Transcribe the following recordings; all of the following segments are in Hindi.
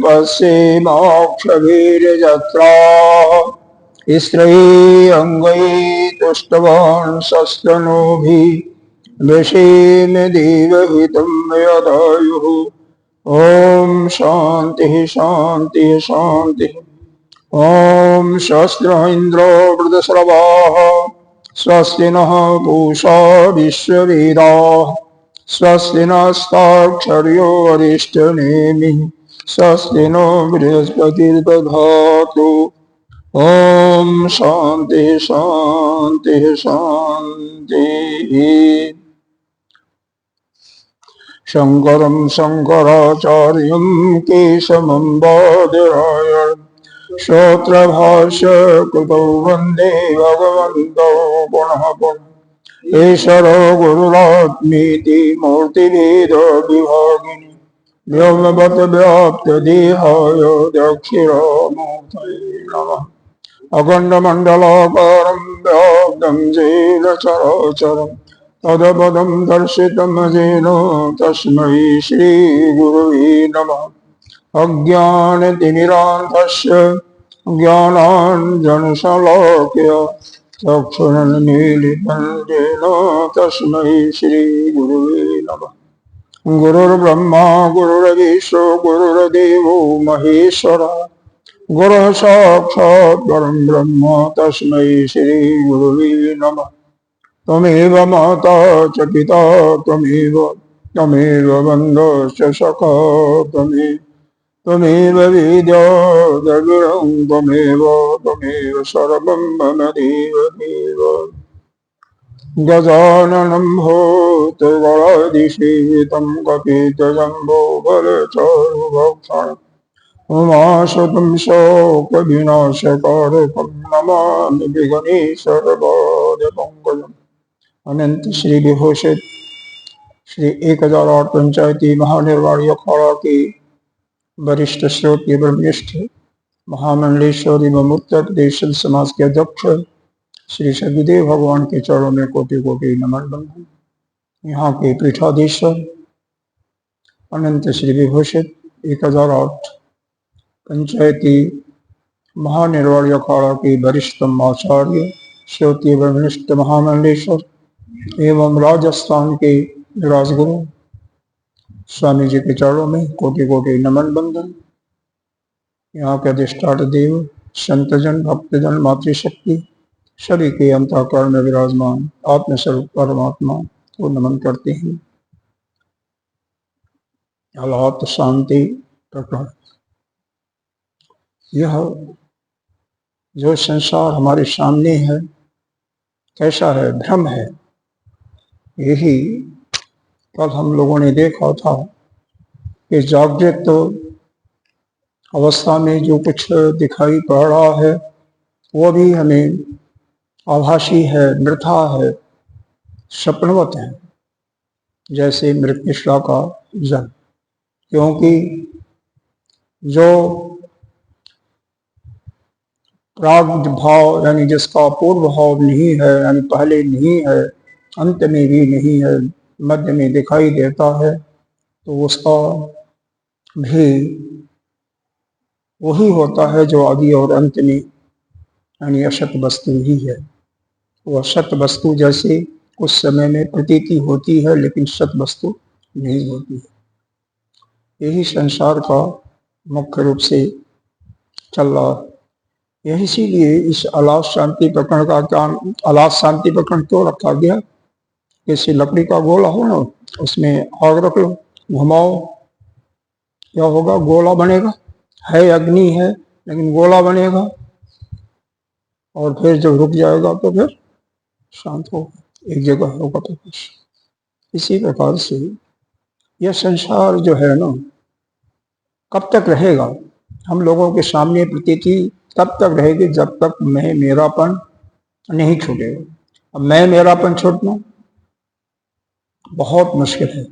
पश्येमोक्षवीर्यजत्रा स्त्री अंगै तुष्टवान् शस्त्रनोभिः विषेम देवहितं यदायुः। ओम शांति शांति शांति। ओम शस्त्र इंद्रो वृद्धश्रवाः स्वस्ति नः पूषा विश्ववेदाः स्वस्ति नस्ताक्षर्यो वरिष्ठनेमिः स्वस्ति नो बृहस्पतिर्दधातु। ओम शांति शांति शांति। शंकरं शंकराचार्यं केशवं बादरायणं श्रोत्रभाष्य कृतौ वन्दे भगवन्तौ पुनः पुनः। ईश्वरो गुरुरात्मेति मूर्तिभेद विभागिनि व्योमवद्व्याप्तदेहाय दक्षिणामूर्तये नमः। अखण्डमण्डलाकारं व्याप्तं येन चराचरम् तदपदं दर्शितं येन तस्मै श्रीगुरुवे नमः। अज्ञानतिमिरान्धस्य ज्ञानाञ्जनशलाकया चक्षुरुन्मीलितं येन तस्मै श्रीगुरुवे नमः। गुरुर्ब्रह्मा गुरुर्विष्णु गुरुर्देवो महेश्वरः गुरुः साक्षात् परं ब्रह्म तस्मै श्रीगुरुवे नमः। त्वमेव माता च पिता त्वमेव बन्धुश्च सखा त्वमेव विद्या द्रविणं त्वमेव सर्वं मम देव। गजाननं भूतगणाधिसेवितं कपितजम्बोफलचारुभक्षणम् उमासुतं शोकविनाशकारकं नमामि विघ्नेश्वरपादपङ्कजम्। अनंत श्री विभूषित श्री 1008 पंचायती महानिर्वाणी अखाड़ा के वरिष्ठ श्रोत ब्रह्मनिष्ठ महामंडलेश्वर एवं उत्तर प्रदेश समाज के अध्यक्ष श्री सदगुरुदेव भगवान के चरणों में कोटि कोटि नमन बंधन। यहाँ के पीठाधीश्वर अनंत श्री विभूषित 1008 पंचायती महानिर्वाणी अखाड़ा के वरिष्ठतम आचार्य श्रोत ब्रह्मनिष्ठ महामंडलेश्वर एवं राजस्थान के राजगुरु स्वामी जी के चरणों में कोटि कोटि नमन बंधन। यहाँ के अधिष्ठाता देव संतजन भक्तजन मातृशक्ति सभी के अंतःकरण में विराजमान आत्मस्वरूप परमात्मा को नमन करते हैं। हालात शांति प्रकरण। यह जो संसार हमारे सामने है कैसा है? भ्रम है। यही कल हम लोगों ने देखा था कि जागृत अवस्था में जो कुछ दिखाई पड़ रहा है वो भी हमें आभासी है, मृथा है, स्वप्नवत है, जैसे मृत मिश्रा का जल। क्योंकि जो प्राग भाव यानी जिसका पूर्व भाव नहीं है, यानी पहले नहीं है, अंत में भी नहीं है, मध्य में दिखाई देता है, तो उसका भी वही होता है जो आदि और अंत में यानी असत वस्तु ही है। वह सत वस्तु जैसे उस समय में प्रतीति होती है लेकिन सत वस्तु नहीं होती है। यही संसार का मुख्य रूप से चल रहा है। यही इसीलिए इस अलास शांति प्रकरण का काम अलास शांति प्रकरण क्यों रखा गया? जैसे लकड़ी का गोला हो ना, उसमें आग रख लो, घुमाओ, क्या होगा? गोला बनेगा। है अग्नि है लेकिन गोला बनेगा, और फिर जब रुक जाएगा तो फिर शांत होगा, एक जगह होगा तो कुछ। इसी प्रकार से यह संसार जो है ना, कब तक रहेगा? हम लोगों के सामने प्रतीति तब तक रहेगी जब तक मैं मेरापन नहीं छूटेगा। अब मैं मेरापन छूटना बहुत मुश्किल है।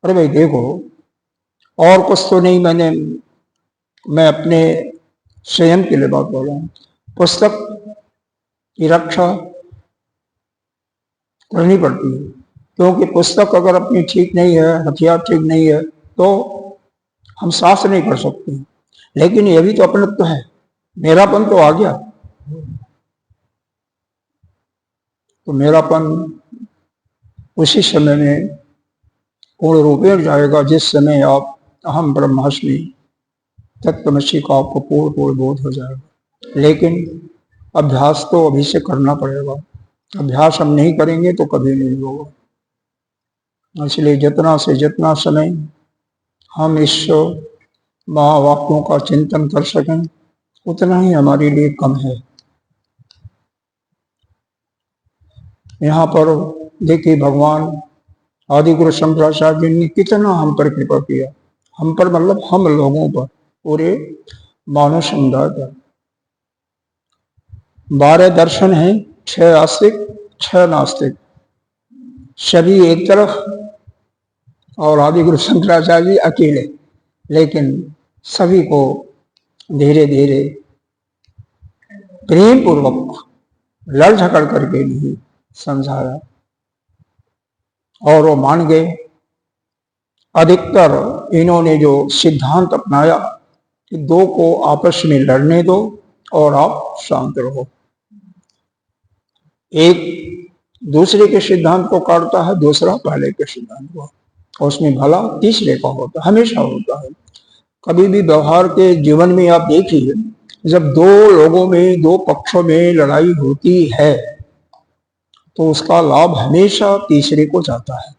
अरे भाई देखो, और कुछ तो नहीं, मैं अपने स्वयं के लिए बात बोल रहा हूँ। पुस्तक की रक्षा करनी पड़ती है, क्योंकि पुस्तक अगर अपनी ठीक नहीं है, हथियार ठीक नहीं है, तो हम साहस नहीं कर सकते, लेकिन ये भी तो अपनत्व है, मेरापन तो आ गया। तो मेरापन उसी समय में पूर्ण रूपेण जाएगा जिस समय आप अहम ब्रह्मास्मि तत्त्वमसि का आपको पूर्ण पूर्ण बोध हो जाएगा। लेकिन अभ्यास तो अभी से करना पड़ेगा, अभ्यास हम नहीं करेंगे तो कभी नहीं होगा। इसलिए जितना से जितना समय हम इस महावाक्यों का चिंतन कर सकें उतना ही हमारे लिए कम है। यहाँ पर देखिए भगवान आदि गुरु शंकराचार्य जी ने कितना हम पर कृपा किया, हम पर मतलब हम लोगों पर, पूरे मानव समुदाय पर। 12 दर्शन हैं, 6 आस्तिक 6 नास्तिक, सभी एक तरफ और आदि गुरु शंकराचार्य जी अकेले, लेकिन सभी को धीरे धीरे प्रेम पूर्वक लड़ झगड़ करके नहीं समझाया और वो मान गए। अधिकतर इन्होंने जो सिद्धांत अपनाया कि दो को आपस में लड़ने दो और आप शांत रहो, एक दूसरे के सिद्धांत को काटता है, दूसरा पहले के सिद्धांत को, और उसमें भला तीसरे का होता है, हमेशा होता है। कभी भी व्यवहार के जीवन में आप देखिए, जब दो लोगों में, दो पक्षों में लड़ाई होती है तो उसका लाभ हमेशा तीसरे को जाता है।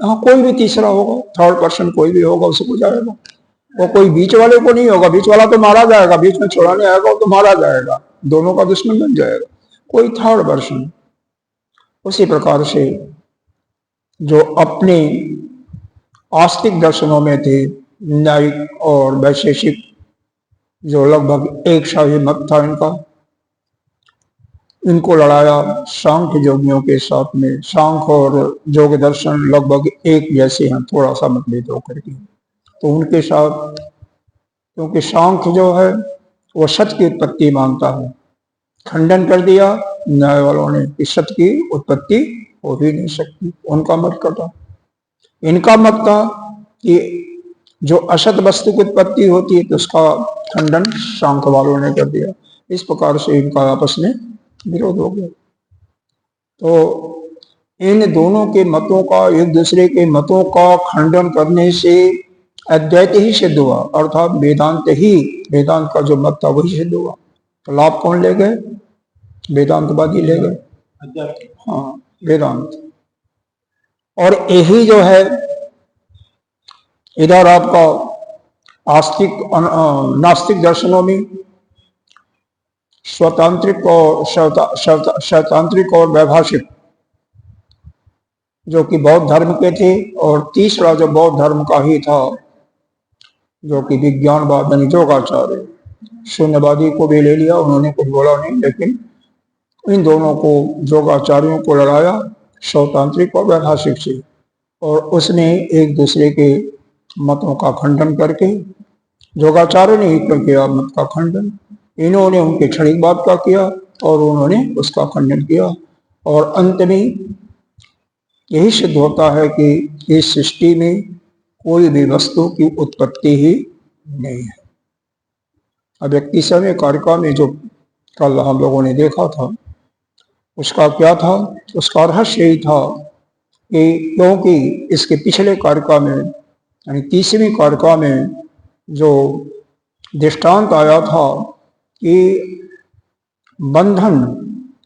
हाँ, कोई भी तीसरा होगा, थर्ड पर्सन कोई भी होगा, उसको जाएगा, वो कोई बीच वाले को नहीं होगा। बीच वाला तो मारा जाएगा, बीच में छुड़ाने आएगा तो मारा जाएगा, दोनों का दुश्मन बन जाएगा, कोई थर्ड पर्सन। उसी प्रकार से जो अपने आस्तिक दर्शनों में थे, न्यायिक और वैशेषिक, जो लगभग एक शाही मत था इनका, इनको लड़ाया सांख्य योगियों के साथ में। सांख्य और योग दर्शन लगभग एक जैसे हैं, थोड़ा सा मतभेद होकर के, तो उनके साथ, क्योंकि सांख्य जो है वो सत्य की उत्पत्ति मानता है, खंडन कर दिया न्याय वालों ने कि सत्य की उत्पत्ति हो ही नहीं सकती, उनका मत कटा। इनका मत था कि जो असत वस्तु की उत्पत्ति होती है तो उसका खंडन सांख्य वालों ने कर दिया। इस प्रकार से इनका आपस में विरोध हो गया। तो इन दोनों के मतों का, एक दूसरे के मतों का खंडन करने से अद्वैत ही सिद्ध हुआ, अर्थात वेदांत ही, वेदांत का जो मत था वही सिद्ध हुआ। तो लाभ कौन ले गए? वेदांतवादी ले गए, हाँ, वेदांत। और यही जो है इधर आपका आस्तिक नास्तिक दर्शनों में स्वतांत्रिक और शैतांत्रिक और वैभाषिक, जो कि बौद्ध धर्म के थे, और तीसरा जो बौद्ध धर्म का ही था, जो कि विज्ञानवाद यानी योगाचार्य, शून्यवादी को भी ले लिया, उन्होंने कुछ बोला नहीं, लेकिन इन दोनों को, योगाचार्यों को लड़ाया स्वतांत्रिक और वैभाषिक से, और उसने एक दूसरे के मतों का खंडन करके, योगाचार्य ने ही किया मत का खंडन, इन्होंने उनके क्षणिकवाद का किया और उन्होंने उसका खंडन किया। और अंत में यही सिद्ध होता है कि इस सृष्टि में कोई भी वस्तु की उत्पत्ति ही नहीं है। अब 31वें कारिका में जो कल हम लोगों ने देखा था, उसका क्या था? उसका रहस्य यही था कि क्योंकि इसके पिछले कारिका में, यानी 30वीं कारिका में जो दृष्टांत आया था कि बंधन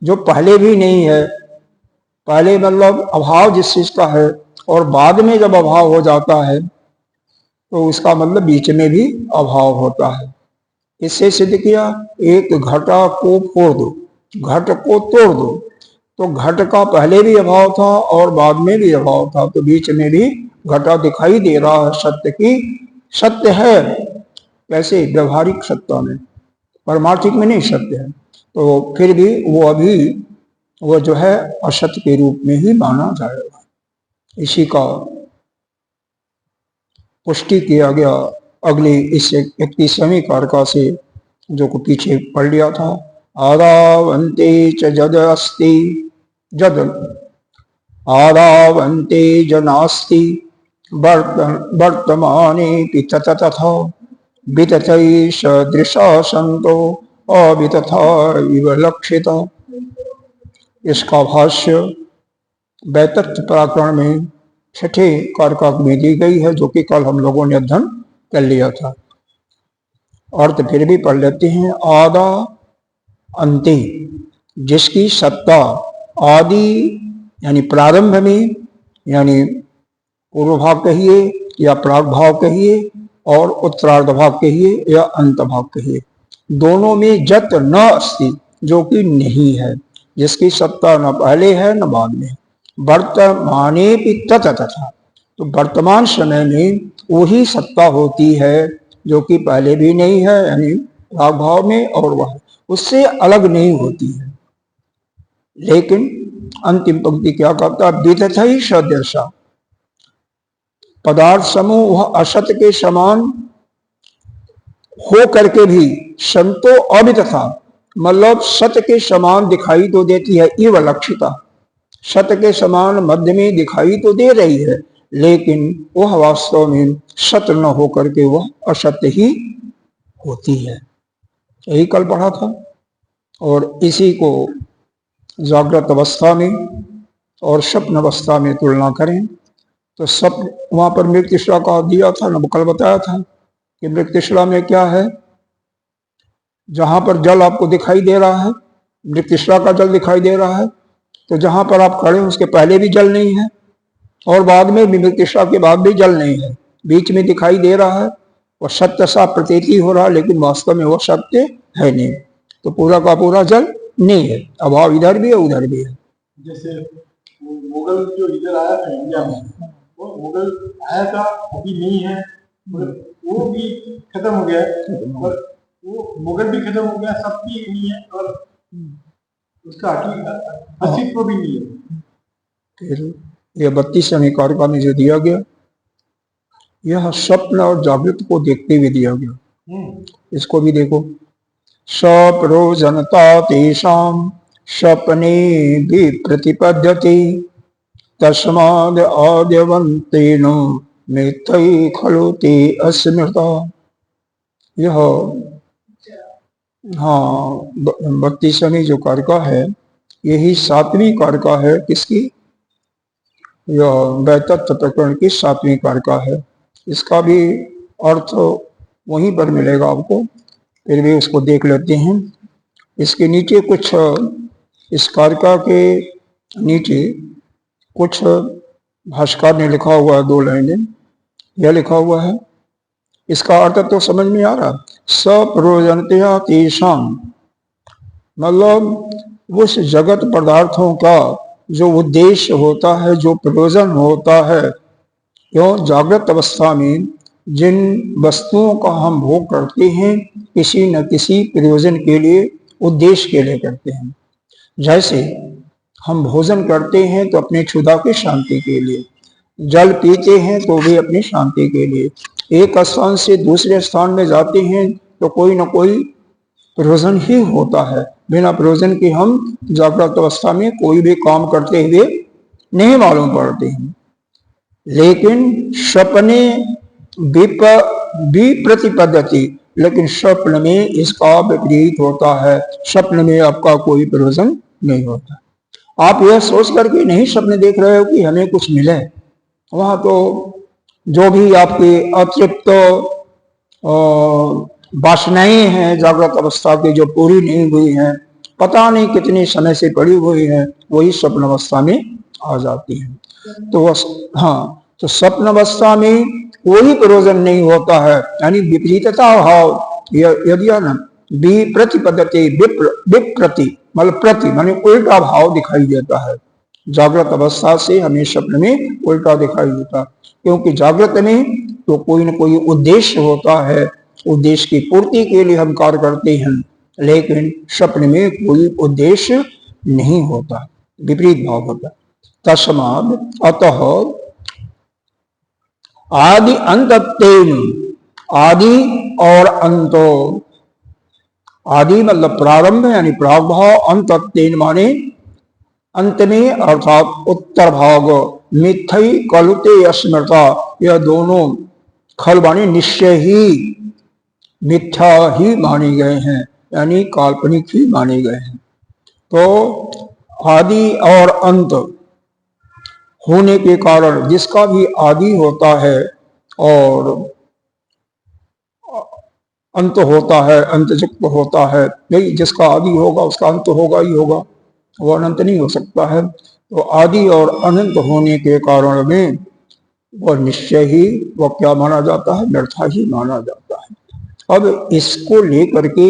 जो पहले भी नहीं है, पहले मतलब अभाव जिस चीज का है, और बाद में जब अभाव हो जाता है तो उसका मतलब बीच में भी अभाव होता है। इससे सिद्ध किया, एक घटा को फोड़ दो, घट को तोड़ दो, तो घट का पहले भी अभाव था और बाद में भी अभाव था, तो बीच में भी घटा दिखाई दे रहा है। सत्य की सत्य है, कैसे? व्यवहारिक सत्ता में, परमार्थिक में नहीं सत्य है, तो फिर भी वो अभी वो जो है असत्य के रूप में ही माना जाएगा। इसी का पुष्टि किया गया अगली इस 31वीं कारिका से, जो को पीछे पढ़ लिया था। आदावन्ते च जद अस्ति, जद आदावन्ते ज नास्ति, वर्तमाने तथा वितथै सदृशा संतो अवितथा इव लक्षिता। इसका भाष्य वैतथ्य प्रकरण में छठे कारक में दी गई है, जो कि कल हम लोगों ने अध्ययन कर लिया था। अर्थ फिर भी पढ़ लेते हैं। आदा अंते, जिसकी सत्ता आदि यानी प्रारंभ में, यानी पूर्व भाग कहिए या प्राग भाव कहिए, और उत्तरार्ध भाग कहिए या अंत भाग कहिए, दोनों में जत न अस्ति, जो कि नहीं है, जिसकी सत्ता न पहले है न बाद में। वर्तमाने भी तथा, तो वर्तमान समय में वही सत्ता होती है जो कि पहले भी नहीं है, यानी प्राग भाव में, और वह उससे अलग नहीं होती है। लेकिन अंतिम पंक्ति क्या कहता है? वितथ ही सदृशा, पदार्थ समूह वह असत के समान हो करके भी संतो अवितथा, मतलब सत्य के समान दिखाई तो देती है, इव लक्षिता, सत्य के समान मध्य में दिखाई तो दे रही है, लेकिन वह वास्तव में सत्य न होकर के वह असत्य ही होती है। यही कल पढ़ा था। और इसी को जागृत अवस्था में और स्वप्न अवस्था में तुलना करें तो स्वप्न, वहां पर मृत्युशला का दिया था ना, कल बताया था कि मृत्युशला में क्या है, जहां पर जल आपको दिखाई दे रहा है, मृत्युशला का जल दिखाई दे रहा है, तो जहां पर आप खड़े हो उसके पहले भी जल नहीं है और बाद में भी, मृत्युशला के बाद भी जल नहीं है, बीच में दिखाई दे रहा है, वह सत्य सा प्रतीति हो रहा है, लेकिन वास्तव में वह सत्य है नहीं। तो पूरा का पूरा जल नहीं है, अभाव इधर भी है उधर भी है। जैसे मुगल जो इधर आया था इंडिया में, वो मुगल आया था, अभी नहीं है, वो भी खत्म हो गया, और वो मुगल भी खत्म हो गया, सब भी नहीं है, और उसका अस्तित्व भी नहीं है। फिर यह 32वें कारिका में जो दिया गया, यह स्वप्न और जागृत को देखते हुए दिया गया। इसको भी देखो। सप्रोजनता तेषां स्वप्ने भी प्रतिपद्यते तस्माद् आद्यवन्तेन मिथ्यै खलु ते अस्मृता। यह 32वें जो कारिका है, यही 7वीं कारिका है। किसकी? यह वैतथ्य प्रकरण की 7वीं कारिका है। इसका भी अर्थ वहीं पर मिलेगा आपको, फिर भी उसको देख लेते हैं। इसके नीचे कुछ, इस कारिका के नीचे कुछ भाष्यकार ने लिखा हुआ है, 2 लाइनें यह लिखा हुआ है। इसका अर्थ तो समझ में आ रहा। सप्रोजनतया तेषां, मतलब उस जगत पदार्थों का जो उद्देश्य होता है, जो प्रयोजन होता है, क्यों जागृत अवस्था में जिन वस्तुओं का हम भोग करते हैं, किसी न किसी प्रयोजन के लिए, उद्देश्य के लिए करते हैं। जैसे हम भोजन करते हैं तो अपने क्षुधा की शांति के लिए, जल पीते हैं तो भी अपनी शांति के लिए, एक स्थान से दूसरे स्थान में जाते हैं तो कोई न कोई प्रयोजन ही होता है। बिना प्रयोजन के हम जागृत अवस्था में कोई भी काम करते हुए नहीं मालूम पड़ते हैं। लेकिन स्वप्ने विप्रतिपद्यते, लेकिन स्वप्न में इसका विपरीत होता है। स्वप्न में आपका कोई प्रयोजन नहीं होता। आप यह सोच करके नहीं स्वप्न देख रहे हो कि हमें कुछ मिले, वहां तो जो भी आपके अतृप्त वासनाएं हैं जागृत अवस्था की, जो पूरी नहीं हुई हैं, पता नहीं कितने समय से पड़ी हुई हैं, वही स्वप्न अवस्था में आ जाती हैं। तो तो स्वप्न अवस्था में कोई प्रयोजन नहीं होता है, यानी विपरीतता भाव यदि है ना, विप्रतिपद्यते, विप्रति मतलब प्रति माने उल्टा भाव दिखाई देता है। जागृत अवस्था से हमें स्वप्न में उल्टा दिखाई देता, क्योंकि जागृत में तो कोई न कोई उद्देश्य होता है, उद्देश्य की पूर्ति के लिए हम कार्य करते हैं, लेकिन स्वप्न में कोई उद्देश्य नहीं होता, विपरीत भाव होता। तस्माद् अतः आदि अंतत्तेन, आदि और अंतो, आदि मतलब प्रारंभ यानी प्रागभाव, अंतत्तेन माने अंत में, अर्थात उत्तर भाग मिथ्यई कलुते स्मृता, यह दोनों खल माने निश्चय ही मिथ्या ही माने गए हैं, यानी काल्पनिक ही माने गए हैं। तो आदि और अंत होने के कारण जिसका भी आदि होता है और अंत होता है, अंतयुक्त होता है, नहीं जिसका आदि होगा उसका अंत होगा ही होगा, वो अनंत नहीं हो सकता है। तो आदि और अनंत होने के कारण में वह निश्चय ही वह क्या माना जाता है, व्यर्था ही माना जाता है। अब इसको लेकर के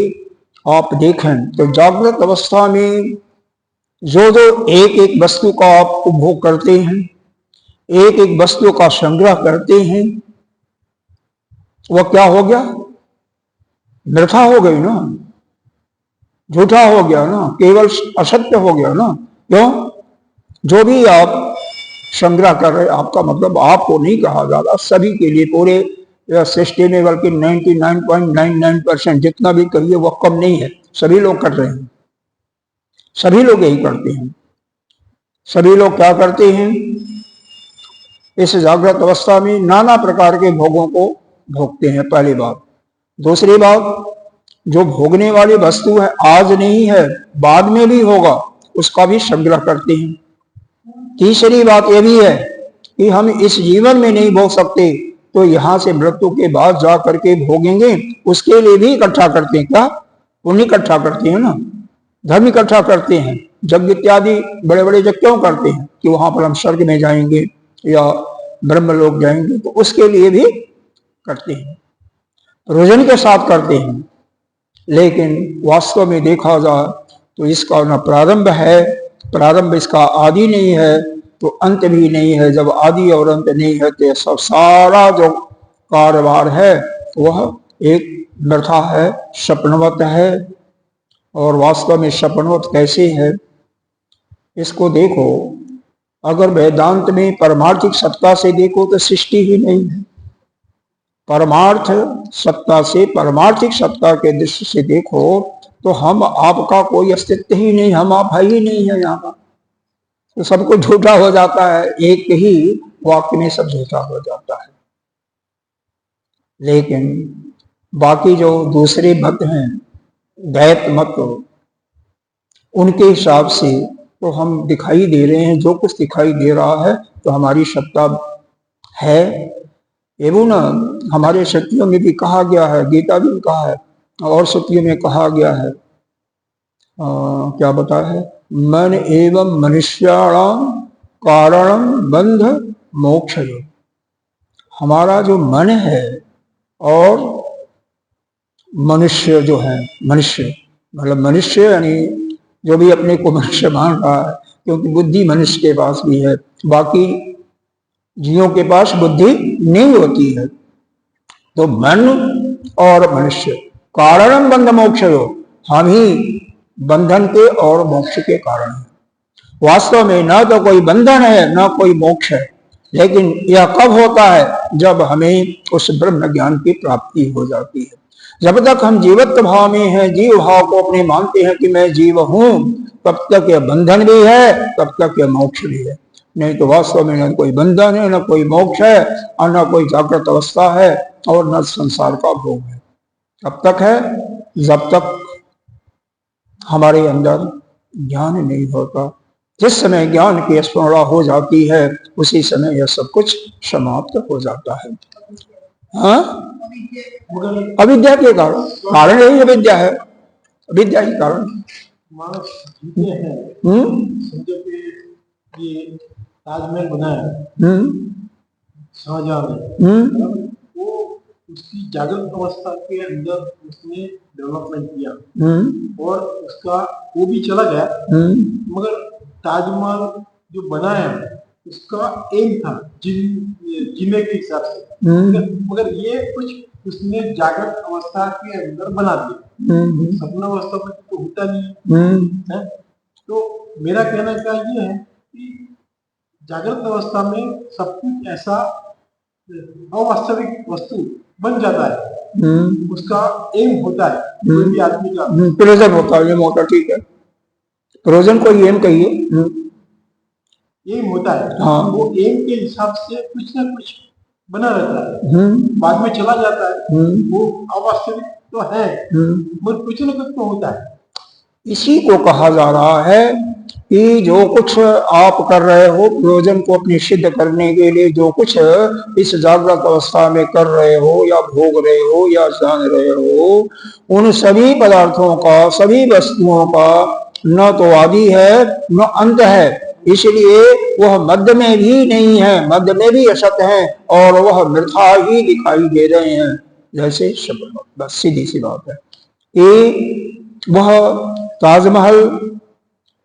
आप देखें तो जागृत अवस्था में जो जो एक एक वस्तु का आप उपभोग करते हैं, एक एक वस्तु का संग्रह करते हैं, वह क्या हो गया, व्यर्था हो गई ना, झूठा हो गया ना, केवल असत्य हो गया ना। क्यों? जो भी आप संग्रह कर रहे, आपका मतलब आपको नहीं कहा जाता, सभी के लिए, पूरे सृष्टि में बल्कि 99.99% जितना भी करिए वह कम नहीं है, सभी लोग कर रहे हैं, सभी लोग यही करते हैं। सभी लोग क्या करते हैं, इस जागृत अवस्था में नाना प्रकार के भोगों को भोगते हैं, पहली बात। दूसरी बात, जो भोगने वाली वस्तु है आज नहीं है, बाद में भी होगा, उसका भी संग्रह करते हैं। तीसरी बात यह भी है कि हम इस जीवन में नहीं भोग सकते, तो यहां से मृत्यु के बाद जा करके भोगेंगे, उसके लिए भी इकट्ठा करते हैं। क्या? पुण्य इकट्ठा करते हैं ना, धर्म इकट्ठा करते हैं, यज्ञ इत्यादि बड़े बड़े यज्ञ क्यों करते हैं कि वहां पर हम स्वर्ग में जाएंगे या ब्रह्मलोक जाएंगे, तो उसके लिए भी करते हैं, प्रयोजन के साथ करते हैं। लेकिन वास्तव में देखा जाए तो इसका न प्रारंभ है, प्रारंभ इसका आदि नहीं है, तो अंत भी नहीं है। जब आदि और अंत नहीं है तो सब सारा जो कारोबार है वह एक व्यर्था है, स्वप्नवत है। और वास्तव में स्वप्नवत कैसे है, इसको देखो, अगर वेदांत में परमार्थिक सत्ता से देखो तो सृष्टि ही नहीं है। परमार्थ सत्ता से, परमार्थिक सत्ता के दृष्टि से देखो तो हम आपका कोई अस्तित्व ही नहीं, हम आप है ही नहीं है यहाँ का, तो सब कुछ झूठा हो जाता है, एक ही वाक्य में सब झूठा हो जाता है। लेकिन बाकी जो दूसरे मत हैं, द्वैत मत, उनके हिसाब से तो हम दिखाई दे रहे हैं, जो कुछ दिखाई दे रहा है तो हमारी सत्ता है। एवं ना हमारे शक्तियों में भी कहा गया है, गीता भी कहा है और श्रुतियों में कहा गया है, क्या बताया है, मन एवं मनुष्याणाम कारणम बंध मोक्ष। हमारा जो मन है और मनुष्य जो है, मनुष्य मतलब मनुष्य यानी जो भी अपने को मनुष्य मान रहा है, क्योंकि बुद्धि मनुष्य के पास भी है, बाकी जीवों के पास बुद्धि नहीं होती है। तो मन और मनुष्य कारणम बंध मोक्ष, हम ही बंधन के और मोक्ष के कारण है। वास्तव में न तो कोई बंधन है न कोई मोक्ष है, लेकिन यह कब होता है, जब हमें उस ब्रह्म ज्ञान की प्राप्ति हो जाती है। जब तक हम जीवत्व भाव में हैं, जीव भाव को अपने मानते हैं कि मैं जीव हूं, तब तक यह बंधन भी है, तब तक यह मोक्ष भी है। नहीं तो वास्तव में न कोई बंधन है, न कोई मोक्ष है, और न कोई जागृत अवस्था है, और न संसार का भोग है। तब तक है जब तक हमारे अंदर ज्ञान नहीं होता। जिस समय ज्ञान की स्मरण हो जाती है, उसी समय यह सब कुछ समाप्त हो जाता है। हाँ, अविद्या के कारण, कारण यही अविद्या है, अविद्या ही कारण। ताजमहल बनाया शाहजहां ने, वो उसकी जागृत अवस्था के अंदर उसने डेवलपमेंट किया और उसका वो भी चला गया, मगर ताजमहल जो बनाया उसका एम था जीने के हिसाब से, मगर ये कुछ उसने जागृत अवस्था के अंदर बना दिया, सपन अवस्था में तो होता नहीं है। तो मेरा कहना का ये है कि जागृत अवस्था में सब कुछ ऐसा अवास्तविक वस्तु बन जाता है, उसका एम होता है, कोई भी आदमी का प्रयोजन होता है, एम होता, ठीक है, प्रयोजन को एम कहिए। एम होता है, हाँ। वो एम के हिसाब से कुछ ना कुछ बना रहता है, बाद में चला जाता है, वो अवास्तविक तो है, पर कुछ ना कुछ तो होता है। इसी को कहा जा रहा है कि जो कुछ आप कर रहे हो प्रयोजन को अपनी सिद्ध करने के लिए, जो कुछ इस जागृत अवस्था में कर रहे हो या भोग रहे हो या जान रहे हो, उन सभी पदार्थों का, सभी वस्तुओं का न तो आदि है न अंत है, इसलिए वह मध्य में भी नहीं है, मध्य में भी असत है और वह मृथा ही दिखाई दे रहे हैं, जैसे शब्द। बस सीधी सी बात है कि वह ताजमहल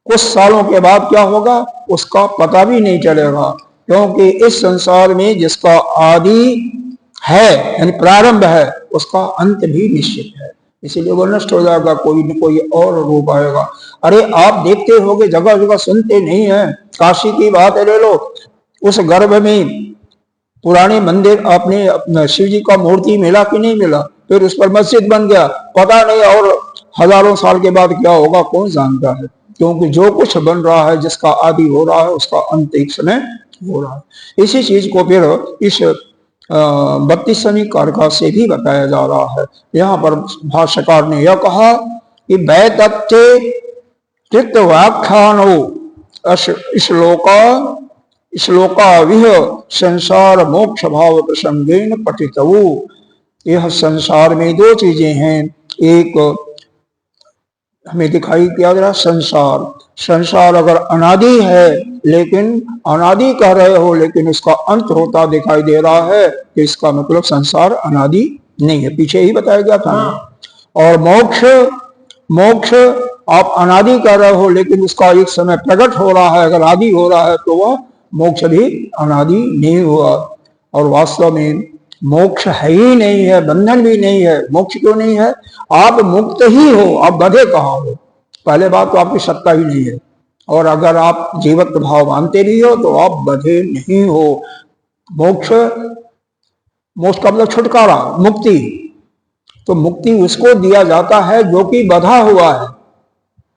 कुछ सालों के बाद क्या होगा उसका पता भी नहीं चलेगा, क्योंकि इस संसार में जिसका आदि है यानी प्रारंभ है उसका अंत भी निश्चित है, इसीलिए वो नष्ट हो जाएगा, कोई न कोई और रूप आएगा। अरे आप देखते होगे जगह जगह सुनते नहीं है, काशी की बात ले लो, उस गर्भ में पुराने मंदिर आपने शिव जी का मूर्ति मिला कि नहीं मिला, फिर उस पर मस्जिद बन गया, पता नहीं और हजारों साल के बाद क्या होगा कौन जानता है, क्योंकि जो कुछ बन रहा है जिसका आदि हो रहा है उसका अंत एक समय हो रहा है। इसी चीज को फिर इस 32वीं कारका से भी बताया जा रहा है। यहाँ पर भाष्यकार ने यह कहा कि वैतथ्य कृतवाख्यानो श्लोका विह संसार मोक्ष भाव प्रसंगेन पठितवु। यह संसार में दो चीजें हैं, एक हमें दिखाई किया गया संसार, संसार अगर अनादि है लेकिन अनादि कह रहे हो लेकिन उसका अंत होता दिखाई दे रहा है, तो इसका मतलब संसार अनादि नहीं है, पीछे ही बताया गया था। और मोक्ष, मोक्ष आप अनादि कर रहे हो लेकिन उसका एक समय प्रकट हो रहा है, अगर आदि हो रहा है तो वह मोक्ष भी अनादि नहीं हुआ। और वास्तव में मोक्ष है ही नहीं है, बंधन भी नहीं है। मोक्ष क्यों नहीं है? आप मुक्त ही हो, आप बंधे कहाँ हो? पहले बात तो आपकी सत्ता ही नहीं है, और अगर आप जीवत भाव मानते भी हो तो आप बंधे नहीं हो। मोक्ष, मोक्ष का मतलब छुटकारा, मुक्ति, तो मुक्ति उसको दिया जाता है जो कि बंधा हुआ है,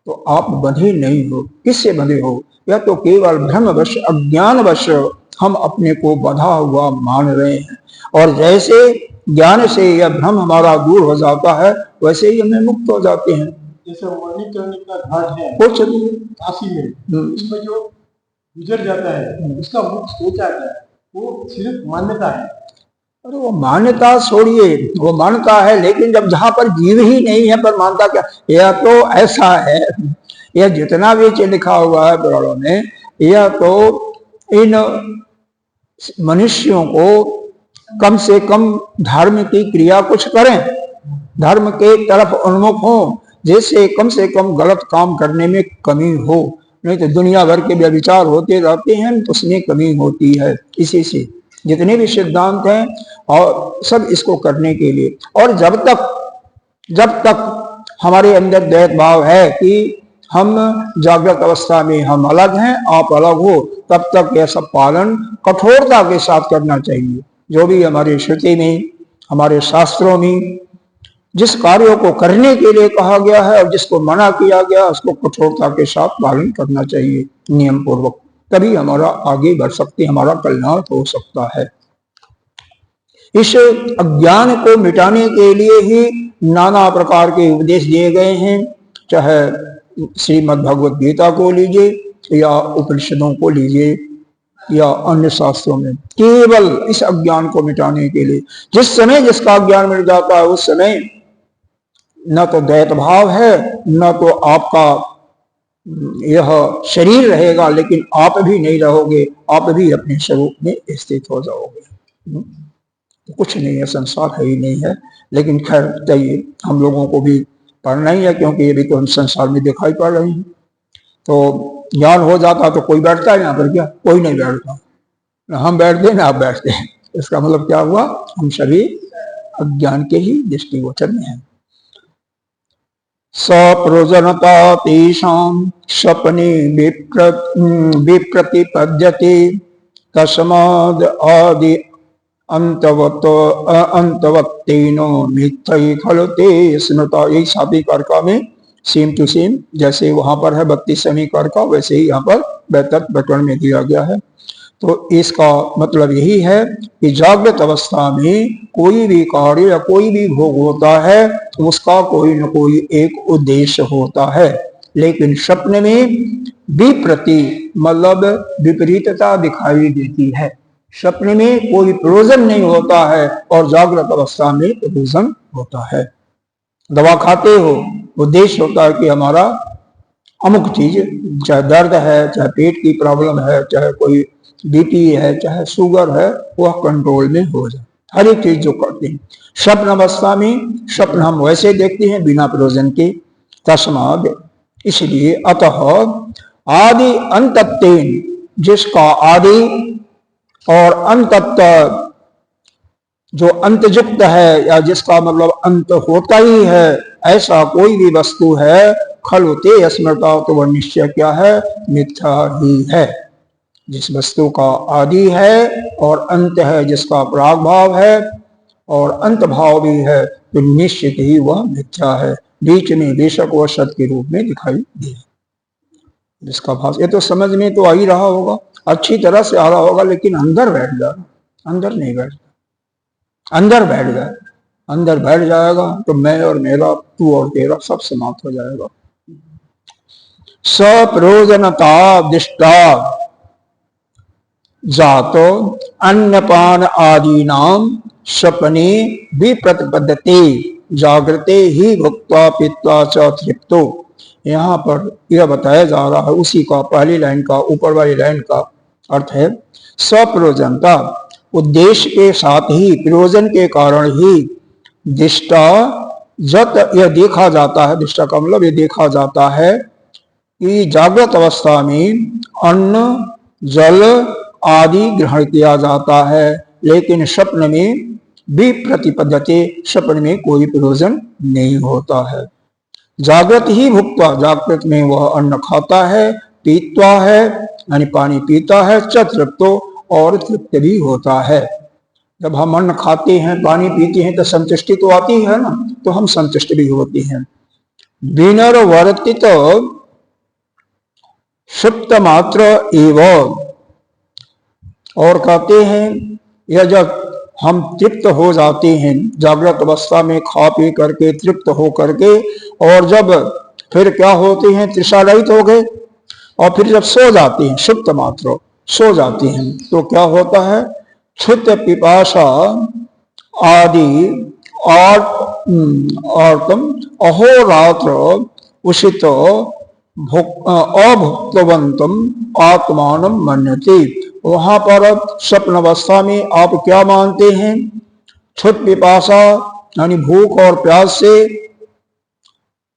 तो आप बंधे नहीं हो। किससे बंधे हो? या तो केवल भ्रमवश, अज्ञानवश हम अपने को बंधा हुआ मान रहे हैं, और जैसे ज्ञान से यह भ्रम हमारा दूर हो जाता है वैसे ही हमें मुक्त हो जाते हैं। जैसे मणिकर्णिका घाट है कुछ काशी में, उसमें जो गुजर जाता है उसका मुक्त हो जाता है, वो सिर्फ मान्यता है। अरे वो मान्यता छोड़िए, वो मानता है, लेकिन जब जहां पर जीव ही नहीं है पर मानता क्या? यह तो ऐसा है, यह जितना भी लिखा हुआ है पुराणों में, यह तो इन मनुष्यों को कम से कम धर्म की क्रिया कुछ करें, धर्म के तरफ उन्मुख हो, जिससे कम से कम गलत काम करने में कमी हो। नहीं तो दुनिया भर के व्यभिचार होते रहते हैं, उसमें कमी होती है। इसी से जितने भी सिद्धांत हैं और सब इसको करने के लिए, और जब तक हमारे अंदर द्वैत भाव है कि हम जागृत अवस्था में हम अलग हैं, आप अलग हो, तब तक यह सब पालन कठोरता के साथ करना चाहिए। जो भी हमारी श्रुति में, हमारे शास्त्रों में जिस कार्यों को करने के लिए कहा गया है और जिसको मना किया गया उसको कठोरता के साथ पालन करना चाहिए, नियम पूर्वक, तभी हमारा आगे बढ़ सकते, हमारा कल्याण हो सकता है। इस अज्ञान को मिटाने के लिए ही नाना प्रकार के उपदेश दिए गए हैं, चाहे श्रीमद् भगवत गीता को लीजिए या उपनिषदों को लीजिए या अन्य शास्त्रों में, केवल इस अज्ञान को मिटाने के लिए। जिस समय जिसका अज्ञान मिट जाता है उस समय न तो द्वैत भाव है, न तो आपका यह शरीर रहेगा, लेकिन आप भी नहीं रहोगे, आप भी अपने स्वरूप में स्थित हो जाओगे। कुछ नहीं है, संसार है ही नहीं है। लेकिन खैर चाहिए हम लोगों को भी पढ़ना ही है, क्योंकि ये भी तो हम संसार में दिखाई पड़ रहे हैं। तो ज्ञान हो जाता तो कोई बैठता है यहाँ पर? क्या कोई नहीं बैठता, ना हम बैठते ना आप बैठते हैं। इसका मतलब क्या हुआ? हम सभी अज्ञान के ही दृष्टिगोचर में हैं। सप्रयोजनता तेषां स्वप्ने विप्रतिपद्यते तस्माद् आदि अंतवत्तेनो मिथ्यै खलु ते स्मृता। यही 7वीं कारका में सेम टू सेम, जैसे वहां पर है 32 समीकरण का, वैसे ही यहाँ पर बेहतर प्रकरण में दिया गया है। तो इसका मतलब यही है कि जागृत अवस्था में कोई भी कार्य या कोई भी भोग होता है तो उसका कोई न कोई एक उद्देश्य होता है, लेकिन स्वप्न में विप्रति मतलब विपरीतता दिखाई देती है। स्वप्न में कोई प्रयोजन नहीं होता है और जागृत अवस्था में प्रयोजन होता है। दवा खाते हो, उद्देश्य होता है कि हमारा अमुक चीज, चाहे दर्द है, चाहे पेट की प्रॉब्लम है, चाहे कोई बीपी है, चाहे शुगर है, वह कंट्रोल में हो जाए। हर एक चीज जो करते हैं स्वप्न अवस्था में, स्वप्न हम वैसे देखते हैं बिना प्रयोजन के। तस्माद इसलिए अतः आदि अंतत्तेन, जिसका आदि और अंतत्व जो अंतयुक्त है या जिसका मतलब अंत होता ही है, ऐसा कोई भी वस्तु है खलुते स्मृता, तो वह निश्चय क्या है? मिथ्या ही है। जिस वस्तु का आदि है और अंत है, जिसका प्राग भाव है और अंत भाव भी है, तो निश्चित ही वह मिथ्या है। बीच में बेशक वह सत्य के रूप में दिखाई दे। जिसका भाव ये तो समझ में तो आ ही रहा होगा, अच्छी तरह से आ रहा होगा, लेकिन अंदर बैठ जा, अंदर नहीं बैठता। अंदर बैठ गया, अंदर बैठ जाएगा तो मैं और मेरा, तू और तेरा सब समाप्त हो जाएगा। सप्रयोजनता दिष्टा जातो अन्नपान आदि नाम स्वप्ने विप्रतिपद्यते जागृते ही भुक्त्वा पीत्वा च तृप्तो। यहाँ पर यह बताया जा रहा है, उसी का पहली लाइन का ऊपर वाली लाइन का अर्थ है सप्रयोजनता, उद्देश्य के साथ ही, प्रयोजन के कारण ही दिष्टा जत यह देखा जाता है। दिष्टा का मतलब यह देखा जाता है कि जागृत अवस्था में अन्न जल आदि ग्रहण किया जाता है, लेकिन स्वप्न में विप्रतिपद्यते, स्वप्न में कोई प्रयोजन नहीं होता है। जागृत ही भुक्त्वा, जागृत में वह अन्न खाता है, पीत्वा है यानी पानी पीता है, च तृप्तो और तृप्त भी होता है। जब हम अन्न खाते हैं, पानी पीते हैं तो संतुष्टि तो आती है ना, तो हम संतुष्ट भी होते हैं। विनर्वर्तित सुप्त मात्र एवं, और कहते हैं यह जब हम तृप्त हो जाते हैं जागृत अवस्था में, खा पी करके तृप्त हो करके, और जब फिर क्या होते हैं, तृषारहित हो गए, और फिर जब सो जाते हैं, सुप्त मात्र सो जाते हैं, तो क्या होता है? क्षुत पिपासा आदि आर्तम अहोरात्र उषित अभुक्तवंतम आत्मान मन्यते। वहां पर स्वप्न अवस्था में आप क्या मानते हैं? क्षुत पिपासा यानी भूख और प्यास से,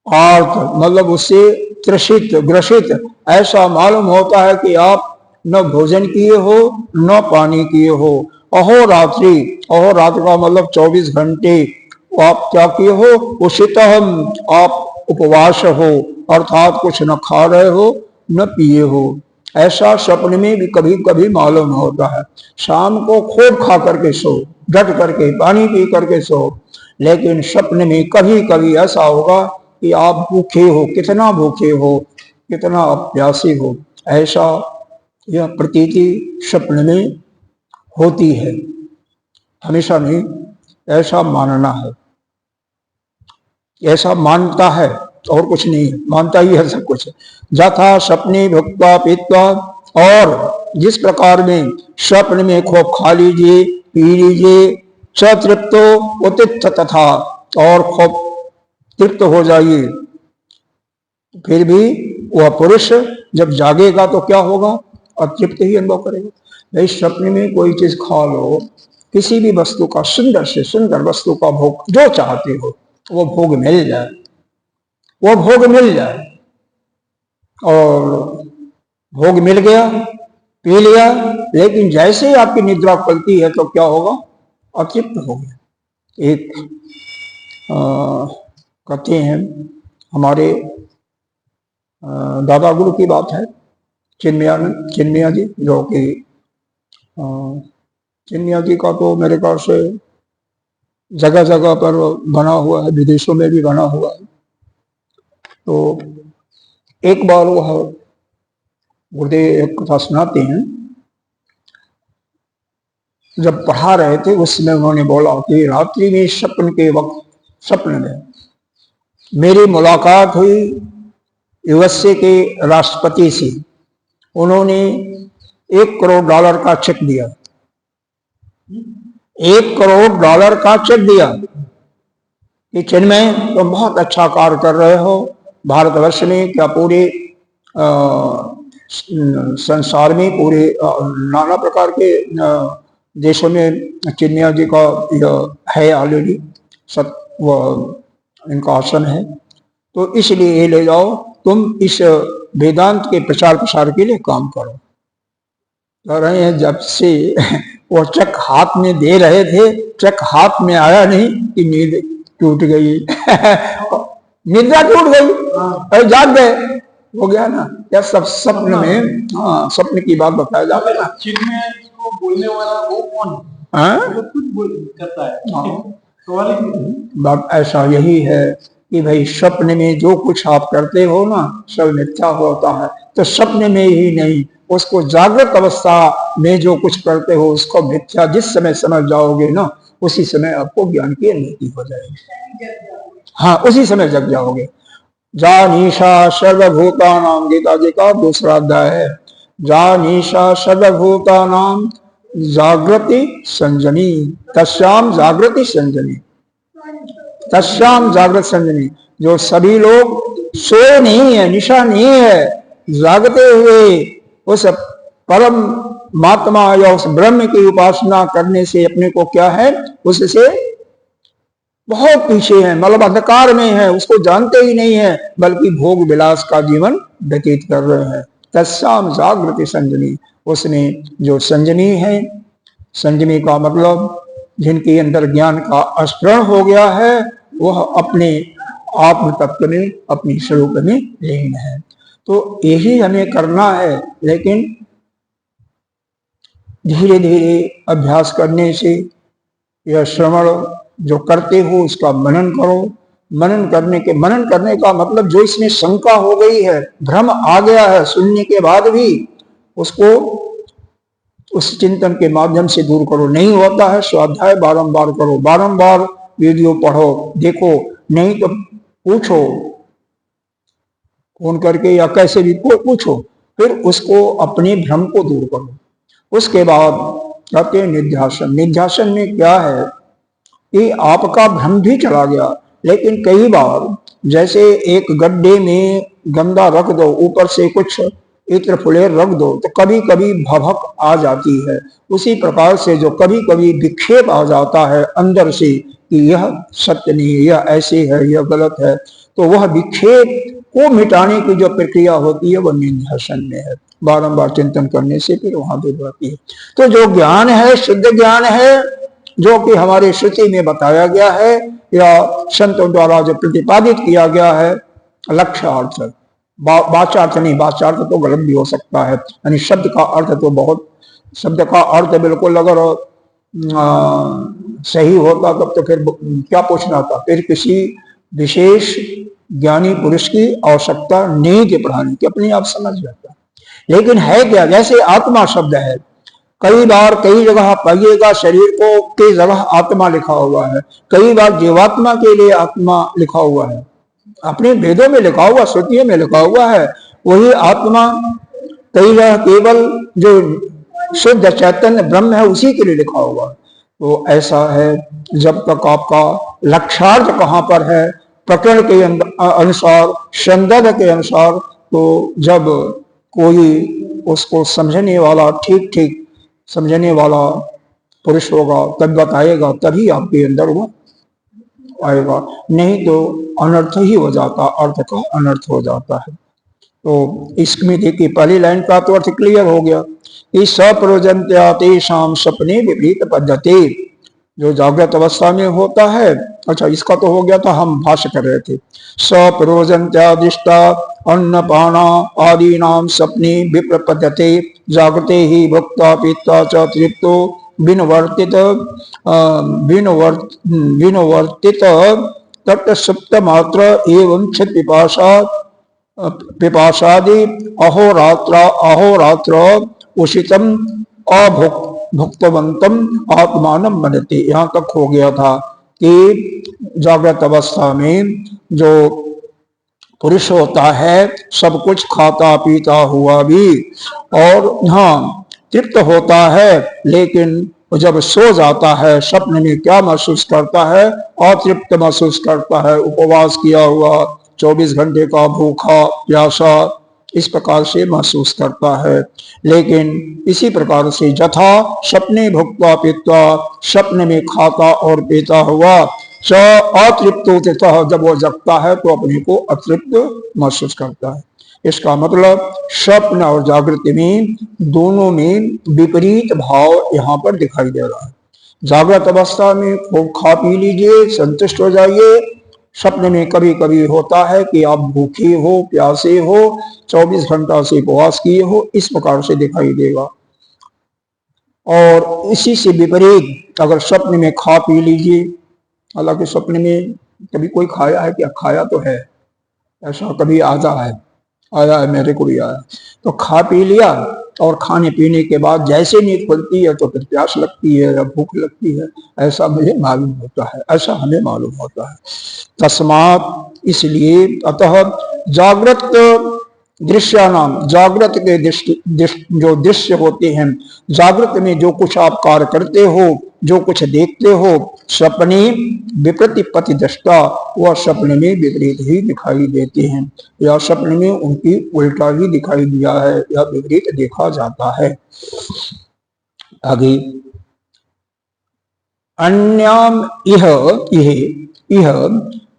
आर्त मतलब उससे त्रसित ग्रसित, ऐसा मालूम होता है कि आप न भोजन किए हो न पानी किए हो। अहोरात्रि, अहोरात्र का मतलब 24 घंटे आप क्या किए हो? उषितम, आप उपवास हो, अर्थात कुछ न खा रहे हो न पिए हो। ऐसा स्वप्न में भी कभी कभी मालूम होता है। शाम को खूब खा करके सो, डट करके पानी पी करके सो, लेकिन स्वप्न में कभी कभी ऐसा होगा कि आप भूखे हो, कितना भूखे हो, कितना आप प्यासे हो, ऐसा यह प्रतीति स्वप्न में होती है। हमेशा नहीं, ऐसा मानना है, ऐसा मानता है और कुछ नहीं है, मानता ही है सब कुछ। जथा स्वप्ने भुक्त्वा पीत्वा, और जिस प्रकार में स्वप्न में खूब खा लीजिए पी लीजिए, च तृप्तो उत्तिष्ठ, तथा और खूब तृप्त हो जाइए। फिर भी वह पुरुष जब जागेगा तो क्या होगा? अतृप्त ही अनुभव करेगा। भाई स्वप्न में कोई चीज खा लो, किसी भी वस्तु का, सुंदर से सुंदर वस्तु का भोग जो चाहते हो वो भोग मिल जाए, वो भोग मिल जाए, और भोग मिल गया, पी लिया, लेकिन जैसे ही आपकी निद्रा खुलती है तो क्या होगा? अतृप्त हो गया। एक कहते हैं हमारे दादा गुरु की बात है, चिन्मया जी, जो कि चिन्मया जी का तो मेरे ख्याल से जगह जगह पर बना हुआ है, विदेशों में भी बना हुआ है। तो एक बार वह गुरुदेव एक कथा सुनाते हैं, जब पढ़ा रहे थे उस समय उन्होंने बोला कि रात्रि में स्वप्न के वक्त स्वप्न में मेरी मुलाकात हुई यूएसए के राष्ट्रपति से। उन्होंने $1 करोड़ का चेक दिया, $1 करोड़ का चेक दिया कि चिन्मय तुम बहुत अच्छा कार्य कर रहे हो भारतवर्ष में, क्या पूरे संसार में, पूरे नाना प्रकार के देशों में चिन्मय जी का है ऑलरेडी वो इनका आसन है, तो इसलिए ये ले जाओ, तुम इस वेदांत के प्रचार प्रसार के लिए काम करो। कह रहे हैं जब से वो चेक हाथ में दे रहे थे, चेक हाथ में आया नहीं कि नींद टूट गई निद्रा टूट गई और जाग गए, हो गया ना। या सब स्वप्न में, हाँ स्वप्न की बात बताया जाता है। चिन्मय को बोलने वाला वो कौन है, खुद करता है। बात ऐसा यही है कि भाई स्वप्न में जो कुछ आप करते हो ना सब मिथ्या होता है, तो स्वप्न में ही नहीं, उसको जागृत अवस्था में जो कुछ करते हो उसको मिथ्या जिस समय समझ जाओगे ना उसी समय आपको ज्ञान की अनुभूति हो जाएगी। हाँ उसी समय जग जाओगे। जानीशा सर्वभूतानाम, गीता जी का दूसरा अध्याय है। जानीशा सर्वभूतानाम जागृति संजनी, तस्याम जागृति संजनी, तस्याम जागृत संजनी। जो सभी लोग सोए नहीं है, निशा नहीं है, जागते हुए उस परम महात्मा या उस ब्रह्म की उपासना करने से अपने को क्या है, उससे बहुत पीछे है, मतलब अंधकार में है, उसको जानते ही नहीं है, बल्कि भोग विलास का जीवन व्यतीत कर रहे हैं। तस्याम जागृति संजनी, उसमें जो संजनी है, संजनी का मतलब जिनके अंदर ज्ञान का स्फुरण हो गया है, वह अपने आत्म तत्व में, अपनी स्वरूप में लीन है। तो यही हमें करना है, लेकिन धीरे धीरे अभ्यास करने से, यह श्रवण जो करते हो उसका मनन करो। मनन करने का मतलब जो इसमें शंका हो गई है, भ्रम आ गया है, सुनने के बाद भी उसको उस चिंतन के माध्यम से दूर करो। नहीं होता है स्वाध्याय बारंबार करो, बारंबार वीडियो पढ़ो, देखो, नहीं तो पूछो फोन करके या कैसे भी पूछो, फिर उसको अपने भ्रम को दूर करो। उसके बाद कहते हैं निध्यासन। निध्यासन में क्या है कि आपका भ्रम भी चला गया, लेकिन कई बार जैसे एक गड्ढे में गंदा रख दो, ऊपर से कुछ इत्र फुलेर रख दो, तो कभी कभी भभक आ जाती है। उसी प्रकार से जो कभी कभी विक्षेप आ जाता है अंदर से कि यह सत्य नहीं है, यह ऐसे है, यह गलत है, तो वह विक्षेप को मिटाने की जो प्रक्रिया होती है वह निध्यासन में है। बारंबार चिंतन करने से फिर वहां दूर रहती है। तो जो ज्ञान है, शुद्ध ज्ञान है, जो कि हमारे श्रुति में बताया गया है या संतों द्वारा जो प्रतिपादित किया गया है, लक्ष्यार्थ, वाचार्थ नहीं, वाचार्थ तो गलत भी हो सकता है, यानी शब्द का अर्थ तो बहुत, शब्द का अर्थ बिल्कुल अगर सही होता तब तो फिर क्या पूछना था, फिर किसी विशेष ज्ञानी पुरुष की आवश्यकता नहीं थी पढ़ाने की, अपने आप समझ जाता। लेकिन है क्या, जैसे आत्मा शब्द है, कई बार कई जगह पाइएगा शरीर को के जगह आत्मा लिखा हुआ है, कई बार जीवात्मा के लिए आत्मा लिखा हुआ है, अपने वेदों में लिखा हुआ, श्रुतियों में लिखा हुआ है। वही आत्मा कई जगह केवल जो शुद्ध चैतन्य ब्रह्म है उसी के लिए लिखा हुआ है। तो ऐसा है, जब तक आपका लक्ष्यार्थ कहाँ पर है, प्रकरण के अनुसार, संदर्भ के अनुसार, तो जब कोई उसको समझने वाला, ठीक ठीक समझने वाला पुरुष होगा तब बताएगा, तभी आपके अंदर वो आएगा, नहीं तो अनर्थ ही हो जाता, अर्थ का अनर्थ हो जाता है। तो इसमें देखिए पहली लाइन का तो अर्थ क्लियर हो गया कि सप्रयोजनतया तेषां स्वप्ने विपरीत पद्धति, जो जागृत अवस्था में होता है। अच्छा, इसका तो हो गया था, हम भाष्य कर रहे थे। सप्रयोजनत्यादिष्टा अन्नपाना आदि नाम स्वप्ने विप्रपद्यते जागृते ही भुक्ता पीता च तृप्तो विनवर्तित तत् सुप्त मात्र एवं चित पिपासादि अहोरात्र उषितम भुक्तवंतम आत्मानं मनते। यहाँ तक हो गया था कि जागृत अवस्था में जो पुरुष होता है सब कुछ खाता पीता हुआ भी और हाँ तृप्त होता है, लेकिन जब सो जाता है स्वप्न में क्या महसूस करता है? अतृप्त महसूस करता है, उपवास किया हुआ, 24 घंटे का भूखा प्यासा, इस प्रकार से महसूस करता है। लेकिन इसी प्रकार से यथा सपने भुक्ता पीता, स्वप्न में खाता और पीता हुआ च अतृप्त होता है, जब वो जगता है तो अपने को अतृप्त महसूस करता है। इसका मतलब स्वप्न और जागृति में दोनों में विपरीत भाव यहाँ पर दिखाई दे रहा है। जागृत अवस्था में खूब खा पी लीजिए, संतुष्ट हो जाइए। स्वप्न में कभी कभी होता है कि आप भूखे हो, प्यासे हो, 24 घंटा से उपवास किए हो, इस प्रकार से दिखाई देगा। और इसी से विपरीत अगर स्वप्न में खा पी लीजिए, हालांकि स्वप्न में कभी कोई खाया है क्या? खाया तो है, ऐसा कभी आया है मेरे को भी आया, तो खा पी लिया और खाने पीने के बाद जैसे नींद खुलती है तो फिर प्यास लगती है या भूख लगती है, ऐसा मुझे मालूम होता है, ऐसा हमें मालूम होता है। तस्मात इसलिए अतः जागृत दृश्यानाम, जागृत के जो दृश्य होते हैं, जागृत में जो कुछ आप कार्य करते हो, जो कुछ देखते हो, स्वप्ने विप्रतिपत्ति दृष्टा, वह स्वप्न में विपरीत ही दिखाई देते हैं या स्वप्न में उनकी उल्टा ही दिखाई दिया है या विपरीत देखा जाता है। आगे अन्याम इह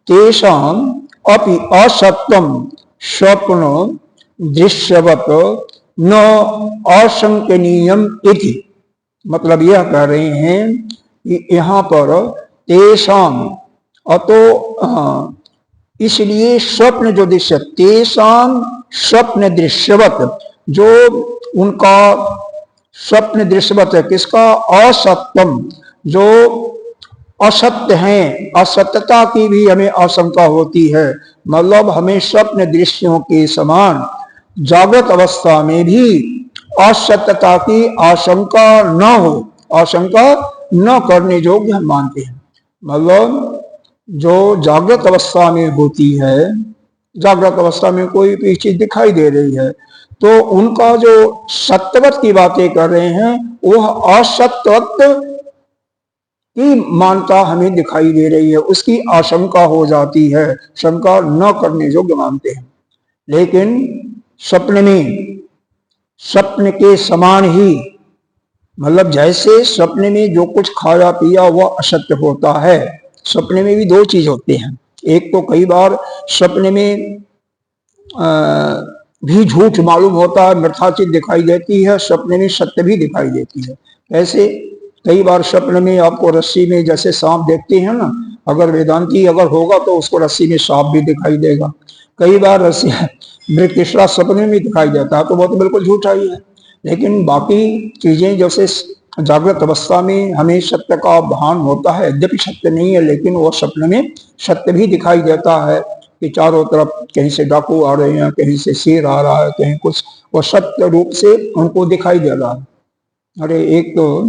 तेषाम अपि असत्यम स्वप्न दृश्यवत न आशंकनीयम इति। मतलब यह कह रहे हैं कि यहाँ पर तेषाम अतो इसलिए स्वप्न जो दृश्य, तेषाम स्वप्न दृश्यवत, जो उनका स्वप्न दृश्यवत है, किसका? असत्यम, जो असत्य हैं, असत्यता की भी हमें आशंका होती है। मतलब हमें स्वप्न दृश्यों के समान जागृत अवस्था में भी असत्यता की आशंका न हो, आशंका न करने योग्य हम मानते हैं। मतलब जो जागृत अवस्था में होती है, जागृत अवस्था में कोई भी चीज दिखाई दे रही है तो उनका जो सत्यवत की बातें कर रहे हैं वह असत्यवत की मानता हमें दिखाई दे रही है, उसकी आशंका हो जाती है, शंका न करने योग्य मानते हैं। लेकिन स्वप्न में स्वप्न के समान ही, मतलब जैसे स्वप्न में जो कुछ खाया पिया वह असत्य होता है, स्वप्न में भी दो चीज होते हैं। एक तो कई बार स्वप्न में भी झूठ मालूम होता है, मिथ्या चीज दिखाई देती है, स्वप्न में सत्य भी दिखाई देती है। ऐसे कई बार स्वप्न में आपको रस्सी में जैसे सांप देखते हैं ना, अगर वेदांती अगर होगा तो उसको रस्सी में सांप भी दिखाई देगा। कई बार रस्सी मृगतृष्णा स्वप्न में दिखाई देता है तो वो तो बिल्कुल झूठा ही है। लेकिन बाकी चीजें जैसे जागृत अवस्था में हमें सत्य का भान होता है, यद्यपि सत्य नहीं है लेकिन वो स्वप्न में सत्य भी दिखाई देता है कि चारों तरफ कहीं से डाकू आ रहे हैं, कहीं से शेर आ रहा है, कहीं कुछ, वो सत्य रूप से उनको दिखाई दे रहा है। अरे एक तो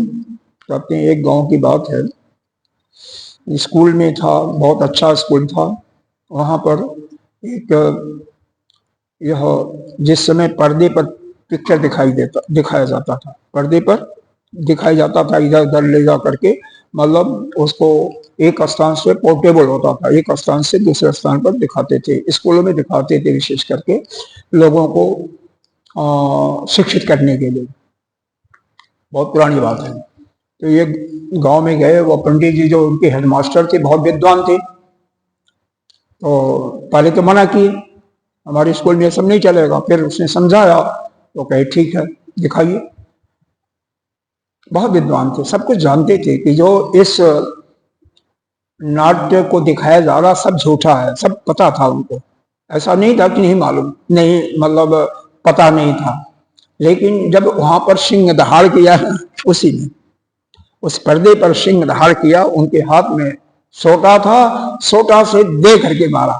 कहते हैं, एक गांव की बात है, स्कूल में था, बहुत अच्छा स्कूल था, वहां पर एक यह जिस समय पर्दे पर पिक्चर दिखाया जाता था, पर्दे पर दिखाया जाता था, इधर उधर ले जा करके, मतलब उसको एक स्थान से पोर्टेबल होता था, एक स्थान से दूसरे स्थान पर दिखाते थे, स्कूलों में दिखाते थे, विशेष करके लोगों को शिक्षित करने के लिए। बहुत पुरानी बात है। तो ये गांव में गए, वो पंडित जी जो उनके हेडमास्टर थे बहुत विद्वान थे, तो पहले तो मना किए, हमारे स्कूल में सब नहीं चलेगा। फिर उसने समझाया तो कहे ठीक है दिखाइए। बहुत विद्वान थे, सब कुछ जानते थे कि जो इस नाट्य को दिखाया जा रहा सब झूठा है, सब पता था उनको। ऐसा नहीं था कि नहीं मालूम, नहीं मतलब पता नहीं था। लेकिन जब वहां पर सिंह दहाड़ किया उसी ने उस पर्दे पर सिंह दहाड़ किया, उनके हाथ में सोता था, सोता से दे करके मारा।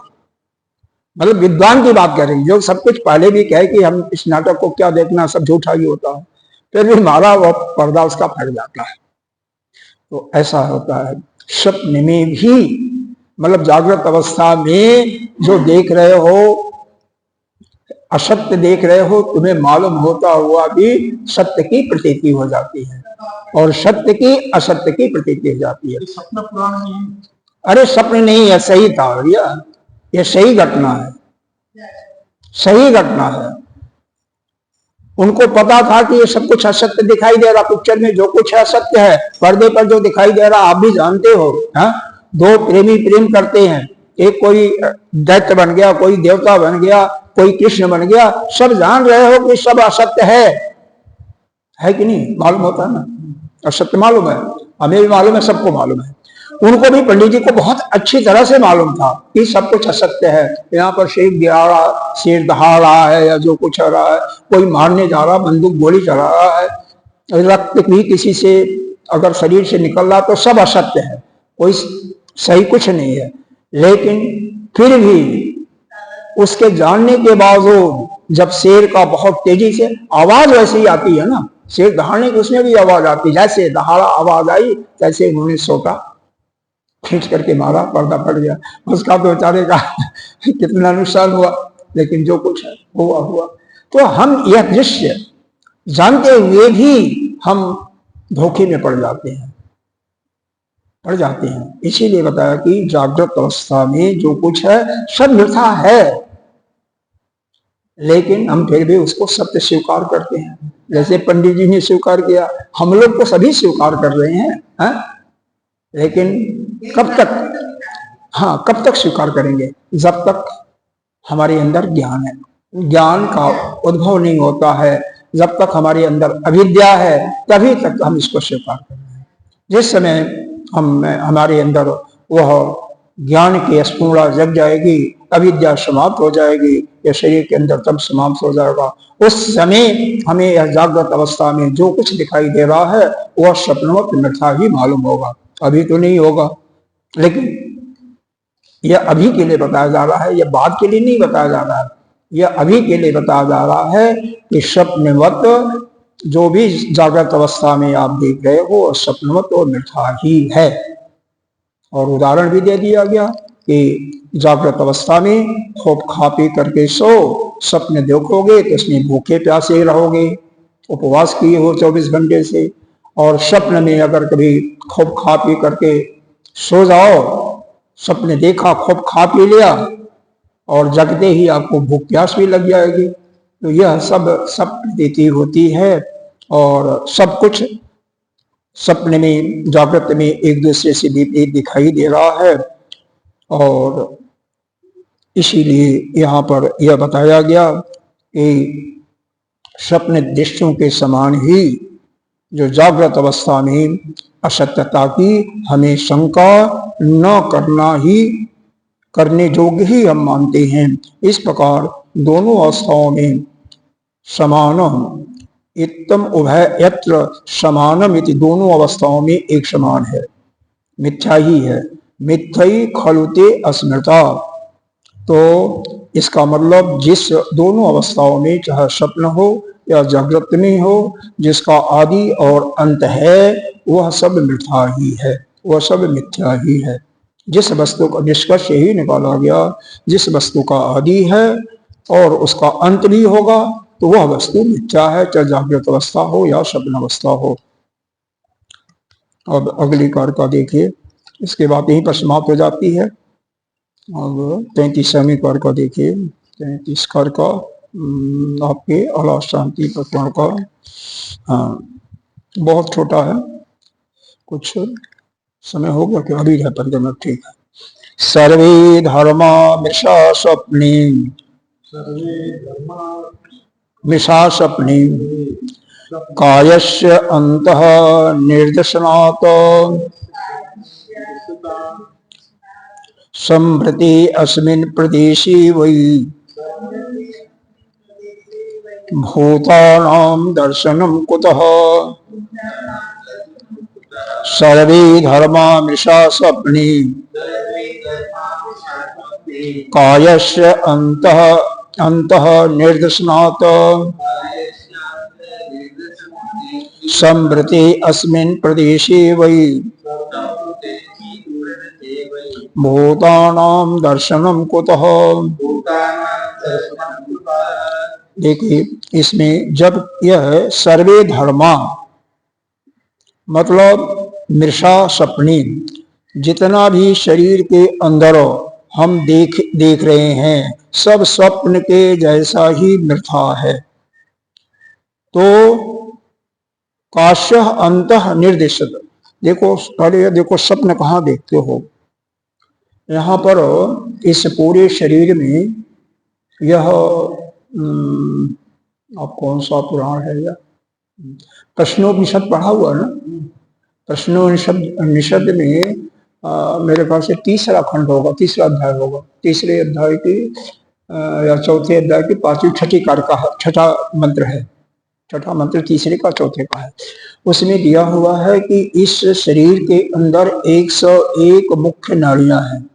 मतलब विद्वान की बात करेंगे, जो सब कुछ पहले भी कहे कि हम इस नाटक को क्या देखना, सब झूठा ही होता है, फिर भी मारा, वो पर्दा उसका फट जाता है। तो ऐसा होता है स्वप्न में भी, मतलब जागृत अवस्था में जो देख रहे हो, असत्य देख रहे हो, तुम्हें मालूम होता हुआ भी सत्य की प्रतीति हो जाती है, और सत्य की असत्य की प्रतीति हो जाती है। सपना पुराण नहीं, अरे स्वप्न नहीं है, सही था भैया, ये सही घटना है, सही घटना है। उनको पता था कि ये सब कुछ असत्य दिखाई दे रहा, पिक्चर में जो कुछ है असत्य है, पर्दे पर जो दिखाई दे रहा आप भी जानते हो। हाँ, दो प्रेमी प्रेम करते हैं, एक कोई दैत्य बन गया, कोई देवता बन गया, कोई कृष्ण बन गया, सब जान रहे हो कि सब असत्य है कि नहीं? मालूम होता है ना, असत्य मालूम है, हमें भी मालूम है, सबको मालूम है। उनको भी पंडित जी को बहुत अच्छी तरह से मालूम था कि सब कुछ असत्य है। यहाँ पर शेर गिरा रहा, शेर दहा रहा है, या जो कुछ हो रहा है, कोई मारने जा रहा, बंदूक गोली चला रहा है, रक्त भी किसी से अगर शरीर से निकल रहा, तो सब असत्य है, कोई सही कुछ नहीं है। लेकिन फिर भी उसके जानने के बावजूद जब शेर का बहुत तेजी से आवाज वैसे ही आती है ना, शेर दहाड़ने की उसमें भी आवाज आती, जैसे दहाड़ा आवाज आई तैसे उन्होंने सोटा खींच करके मारा, पर्दा फट गया। उसका तो बेचारे का कितना नुकसान हुआ, लेकिन जो कुछ है हुआ हुआ। तो हम यह दृश्य जानते हुए भी हम धोखे में पड़ जाते हैं, इसीलिए बताया कि जागृत अवस्था में जो कुछ है सब मिथ्या है, लेकिन हम फिर भी उसको सत्य स्वीकार करते हैं। जैसे पंडित जी ने स्वीकार किया, हम लोग तो सभी स्वीकार कर रहे हैं, है? लेकिन कब तक, हाँ कब तक स्वीकार करेंगे? जब तक हमारे अंदर ज्ञान है, ज्ञान का उद्भव नहीं होता है, जब तक हमारे अंदर अविद्या है तभी तक हम इसको स्वीकार कर रहे हैं। जिस समय हमारे अंदर वह ज्ञान की स्फूर्णा जग जाएगी, अविद्या समाप्त हो जाएगी, यह शरीर के अंदर तब समाप्त हो जाएगा, उस समय हमें यह जागृत अवस्था में जो कुछ दिखाई दे रहा है वह स्वप्नवत मिथ्या ही मालूम होगा। अभी तो नहीं होगा, लेकिन यह अभी के लिए बताया जा रहा है, यह बाद के लिए नहीं बताया जा रहा है, यह अभी के लिए बताया जा रहा है कि स्वप्नवत जो भी जागृत अवस्था में आप देख रहे हो स्वप्नवत और मिथ्या ही है। और उदाहरण भी दे दिया गया कि जागृत अवस्था में खूब खा पी करके सो, स्वप्न देखोगे तो इसमें भूखे प्यासे रहोगे, उपवास किए हो 24 घंटे से, और स्वप्न में अगर कभी खूब खा पी करके सो जाओ, स्वप्न देखा, खूब खा पी लिया, और जगते ही आपको भूख प्यास भी लग जाएगी। तो यह सब प्रतीति होती है, और सब कुछ सपने में जागृत में एक दूसरे से विपरीत दिखाई दे रहा है। और इसीलिए यहाँ पर यह बताया गया कि स्वप्न दृश्यों के समान ही जो जागृत अवस्था में असत्यता की हमें शंका न करना ही करने योग्य ही हम मानते हैं। इस प्रकार दोनों अवस्थाओं में समानम इत्तम उभय यत्र समानम इति, दोनों अवस्थाओं में एक समान है, मिथ्या ही है, मिथ्यई खलुते अस्मृता। तो इसका मतलब जिस दोनों अवस्थाओं में, चाहे स्वप्न हो या जागृत में हो, जिसका आदि और अंत है वह सब मिथ्या ही है, वह सब मिथ्या ही है। जिस वस्तु का निष्कर्ष यही निकाला गया, जिस वस्तु का आदि है और उसका अंत भी होगा तो वह वस्तु मिथ्या है, चाहे जागृत अवस्था हो या स्वप्न अवस्था हो। अब अगली कार का देखिए, इसके बाद यहीं पर समाप्त हो जाती है। अब 33वें कार का देखिए, 33 कार का आपके अला शांति प्रकरण का, हाँ बहुत छोटा है, कुछ समय हो गया कि अभी है 15 मिनट, ठीक है। सर्वे धर्मा मिषा स्वप्ने, मिषा स्वप्ने कायस्य अंतः निर्दशनात् संप्रति अस्मिन् प्रदेशे वै भूतानां दर्शनं कुतः सर्वे धर्मा मृषा स्वप्ने कायस्य अंतः अंतः निर्दशनात् संवृते अस्मिन् प्रदेशे वै भूतानां दर्शनम कुतः। देखिए इसमें जब यह सर्वे धर्मा मतलब मृषा सपनी, जितना भी शरीर के अंदर हम देख रहे हैं सब स्वप्न के जैसा ही मिथ्या है। तो काश्य अंतः निर्देशित, देखो पहले देखो स्वप्न कहाँ देखते हो, यहाँ पर इस पूरे शरीर में यह आप कौन सा पुराण है यह प्रश्नोपनिषद पढ़ा हुआ ना, प्रश्नोपनिषद में मेरे ख्याल से तीसरा खंड होगा, तीसरा अध्याय होगा, तीसरे अध्याय की या चौथे अध्याय की पांचवी छठी कार का छठा मंत्र है, छठा मंत्र तीसरे का चौथे का है। उसमें दिया हुआ है कि इस शरीर के अंदर 101 मुख्य नाड़ियां हैं,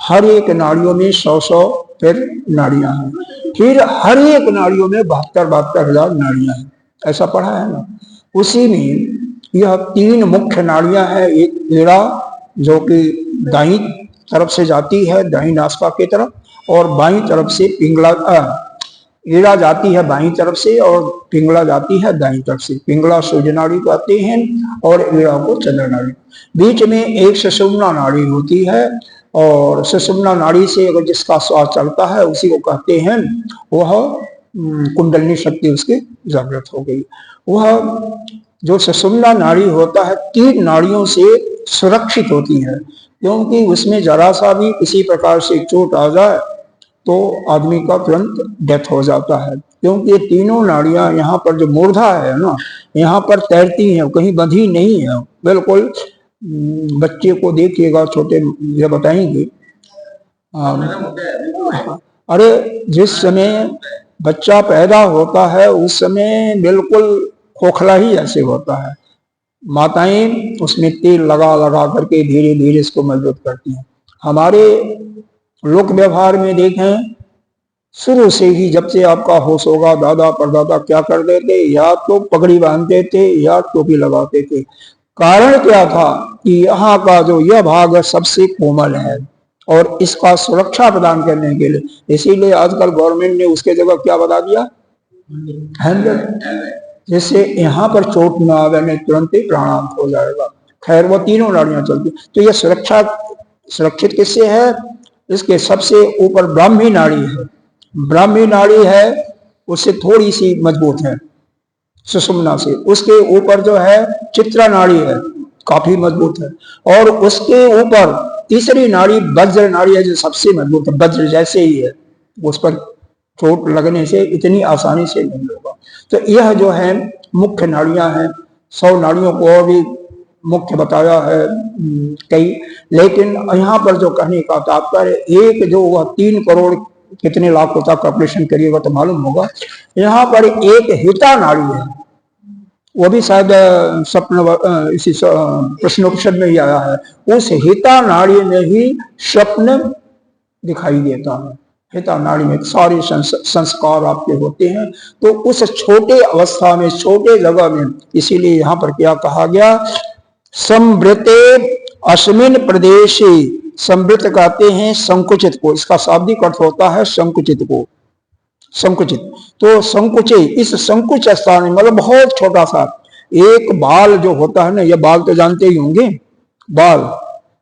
हर एक नाड़ियों में 100 फिर नाड़ियां हैं, फिर हर एक नाड़ियों में 72,000 नाड़ियां हैं, ऐसा पढ़ा है ना। उसी में यह 3 मुख्य नाड़ियां हैं, एक एड़ा जो कि दाईं तरफ से जाती है दाईं नासिका की तरफ, और बाईं तरफ से पिंगला, एड़ा जाती है बाईं तरफ से और पिंगला जाती है दाईं तरफ से। पिंगला सूर्य नाड़ी कहते हैं और एड़ा को चंद्र नाड़ी। बीच में एक सुषुम्ना नाड़ी होती है, और सुषुम्ना नाड़ी से अगर जिसका श्वास चलता है उसी को कहते हैं वह कुंडलिनी शक्ति उसकी जागृत हो गई। वह जो सुषुम्ना नाड़ी होता है 3 नाड़ियों से सुरक्षित होती है, क्योंकि उसमें जरा सा भी किसी प्रकार से चोट आ जाए तो आदमी का तुरंत डेथ हो जाता है, क्योंकि ये तीनों नाड़ियां यहाँ पर जो मूर्धा है ना, यहाँ पर तैरती हैं, कहीं बंधी नहीं है बिल्कुल। बच्चे को देखिएगा छोटे, ये बताएंगे अरे जिस समय बच्चा पैदा होता है उस समय बिल्कुल खोखला ही ऐसे होता है, माताएं उसमें तेल लगा लगा करके धीरे धीरे इसको मजबूत करती हैं। हमारे लोक व्यवहार में देखें, शुरू से ही जब से आपका होश होगा दादा परदादा क्या कर देते, या तो पगड़ी बांधते थे या टोपी लगाते थे। कारण क्या था कि यहाँ का जो यह भाग है सबसे कोमल है और इसका सुरक्षा प्रदान करने के लिए, इसीलिए आजकल गवर्नमेंट ने उसके जगह क्या बता दिया, हेलमेट, जिससे यहाँ पर चोट न आवे में तुरंत ही प्राणांत हो जाएगा। खैर वो तीनों नाड़ियां चलती, तो यह सुरक्षित किससे है, इसके सबसे ऊपर ब्राह्मी नाड़ी है, ब्राह्मी नाड़ी है उससे थोड़ी सी मजबूत है सुषुम्ना से। उसके ऊपर जो है चित्रा नाड़ी है, काफी मजबूत है, और उसके ऊपर तीसरी नाड़ी वज्र नाड़ी है जो सबसे मजबूत है, वज्र जैसे ही है, उस पर चोट लगने से इतनी आसानी से नहीं होगा। तो यह जो है मुख्य नाड़ियां हैं, 100 नाड़ियों को और भी मुख्य बताया है कई, लेकिन यहाँ पर जो कहने का तात्पर्य एक जो वह 3 करोड़ कितने लाख होता का ऑपरेशन करिएगा तो मालूम होगा। यहाँ पर एक हिता नाड़ी है, वो भी शायद स्वप्न इसी प्रश्नोपनिषद में ही आया है, उस हिता नाड़ी में ही स्वप्न दिखाई देता है। हिता नाड़ी में सारे संस्कार आपके होते हैं, तो उस छोटे अवस्था में छोटे जगह में, इसीलिए यहाँ पर क्या कहा गया, संवृते अस्मिन् प्रदेशे, संवृत कहते हैं संकुचित को, इसका शाब्दिक अर्थ होता है संकुचित को, संकुचित। तो संकुचे, इस संकुच स्थान में मतलब बहुत छोटा सा एक बाल जो होता है ना, यह बाल तो जानते ही होंगे, बाल,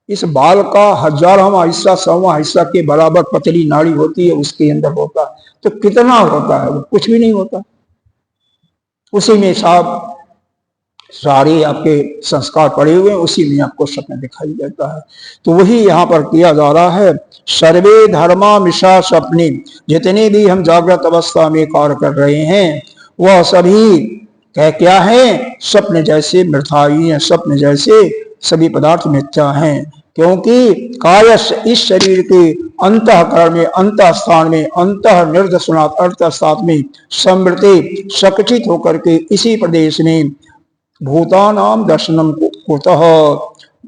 इस बाल का 1000वां हिस्सा 100वां हिस्सा के बराबर पतली नाड़ी होती है, उसके अंदर होता है। तो कितना होता है, वो कुछ भी नहीं होता, उसी में साहब सारे आपके संस्कार पड़े हुए हैं, उसी में आपको स्वप्न दिखाई देता है। तो वही यहाँ पर किया जा रहा है, सर्वे धर्मा मिशा स्वप्ने, जितने भी हम जागृत अवस्था में कार्य कर रहे हैं वह सभी क्या है, स्वप्न जैसे मिथ्याई हैं, स्वप्न जैसे सभी पदार्थ मिथ्या हैं। क्योंकि कायस, इस शरीर के अंतःकरण में, अंतः स्थान में, अंतः निर्दशनात् अर्थस्थान में संवृते सकुचित होकर के इसी प्रदेश में भूतानाम दर्शनम कुतः,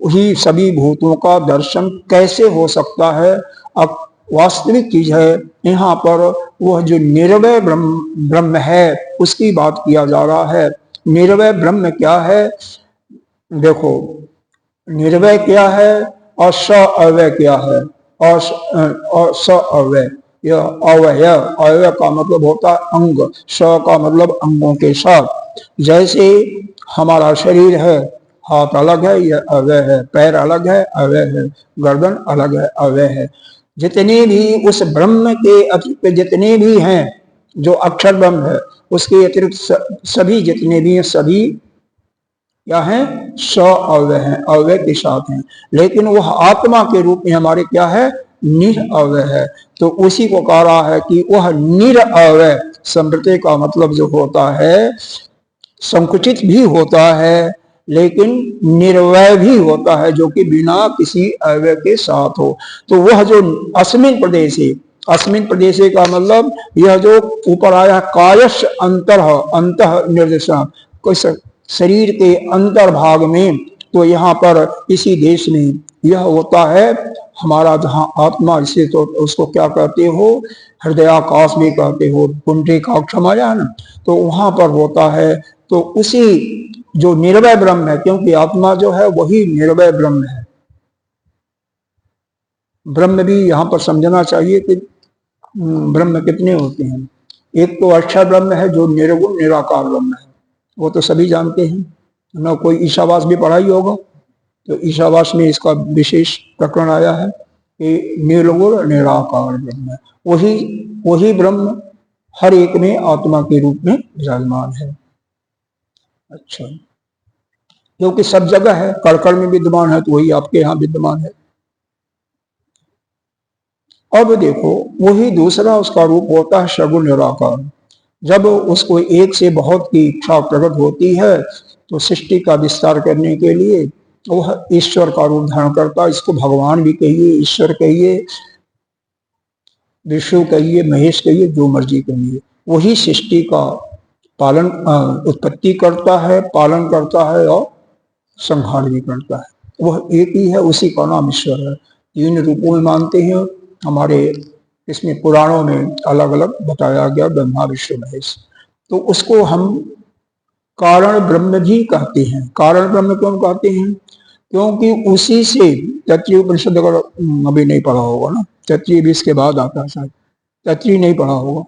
वही सभी भूतों का दर्शन कैसे हो सकता है। अब वास्तविक चीज है यहाँ पर, वह जो निर्वय ब्रह्म ब्रह्म है उसकी बात किया जा रहा है। निर्वय ब्रह्म क्या है? देखो, निर्वय क्या है और स अव्यय क्या है। और स अव्यय, यह अव्यय, अव्यय का मतलब होता है अंग, स का मतलब अंगों के साथ। जैसे हमारा शरीर है, हाथ अलग है, यह अव्यय है, पैर अलग है, अव्यय है, गर्दन अलग है, अव्यय है। जितने भी उस ब्रह्म के अतिरिक्त जितने भी हैं, जो अक्षर ब्रह्म है, उसके अतिरिक्त सभी जितने भी हैं, सभी क्या है? स अव्यय है, अव्यय के साथ हैं। लेकिन वह आत्मा के रूप में हमारे क्या है? निरअव्यय है। तो उसी को कह रहा है कि वह निरअव्यय, समृति का मतलब जो होता है, संकुचित भी होता है लेकिन निर्वय भी होता है, जो कि बिना किसी अव्यय के साथ हो। तो वह जो अस्मिन प्रदेश है, अस्मिन प्रदेश का मतलब यह जो ऊपर आया कायश अंतर अंतः निर्देशन, कोई शरीर के अंतर्भाग में, तो यहाँ पर इसी देश में यह होता है हमारा जहाँ आत्मा, इसे तो उसको क्या कहते हो? हृदयाकाश भी कहते हो, पुंडरीकाक्षम आया ना, तो वहां पर होता है। तो उसी जो निर्वय ब्रह्म है, क्योंकि आत्मा जो है वही निर्वय ब्रह्म है। ब्रह्म भी यहाँ पर समझना चाहिए कि ब्रह्म कितने होते हैं। एक तो अक्षर ब्रह्म है जो निर्गुण निराकार ब्रह्म है, वो तो सभी जानते हैं ना। कोई ईशावास भी पढ़ा ही होगा, तो ईशावास में इसका विशेष प्रकरण आया है कि निर्गुण निराकार ब्रह्म है। वही वही ब्रह्म हर एक में आत्मा के रूप में विराजमान है। अच्छा, क्योंकि सब जगह है, कण में विद्यमान है, तो वही आपके यहाँ विद्यमान है। अब देखो, वही दूसरा उसका रूप होता है सगुण निराकार। जब उसको एक से बहुत की इच्छा प्रकट होती है, तो सृष्टि का विस्तार करने के लिए वह ईश्वर का रूप धारण करता है। इसको भगवान भी कहिए, ईश्वर कहिए, विष्णु कहिए, महेश कहिए, जो मर्जी कहिए। वही सृष्टि का पालन, उत्पत्ति करता है, पालन करता है और संहार भी करता है। वह एक ही है, उसी का नाम ईश्वर है। तीन रूपों में मानते हैं हमारे इसमें पुराणों में अलग अलग बताया गया, ब्रह्मा विष्णु महेश। तो उसको हम कारण ब्रह्म भी कहते हैं। कारण ब्रह्म क्यों कहते हैं? क्योंकि उसी से, तैत्तिरीय उपनिषद अगर अभी नहीं पढ़ा होगा ना, तैत्तिरीय भी इसके बाद आता है शायद, तैत्तिरीय नहीं पढ़ा होगा,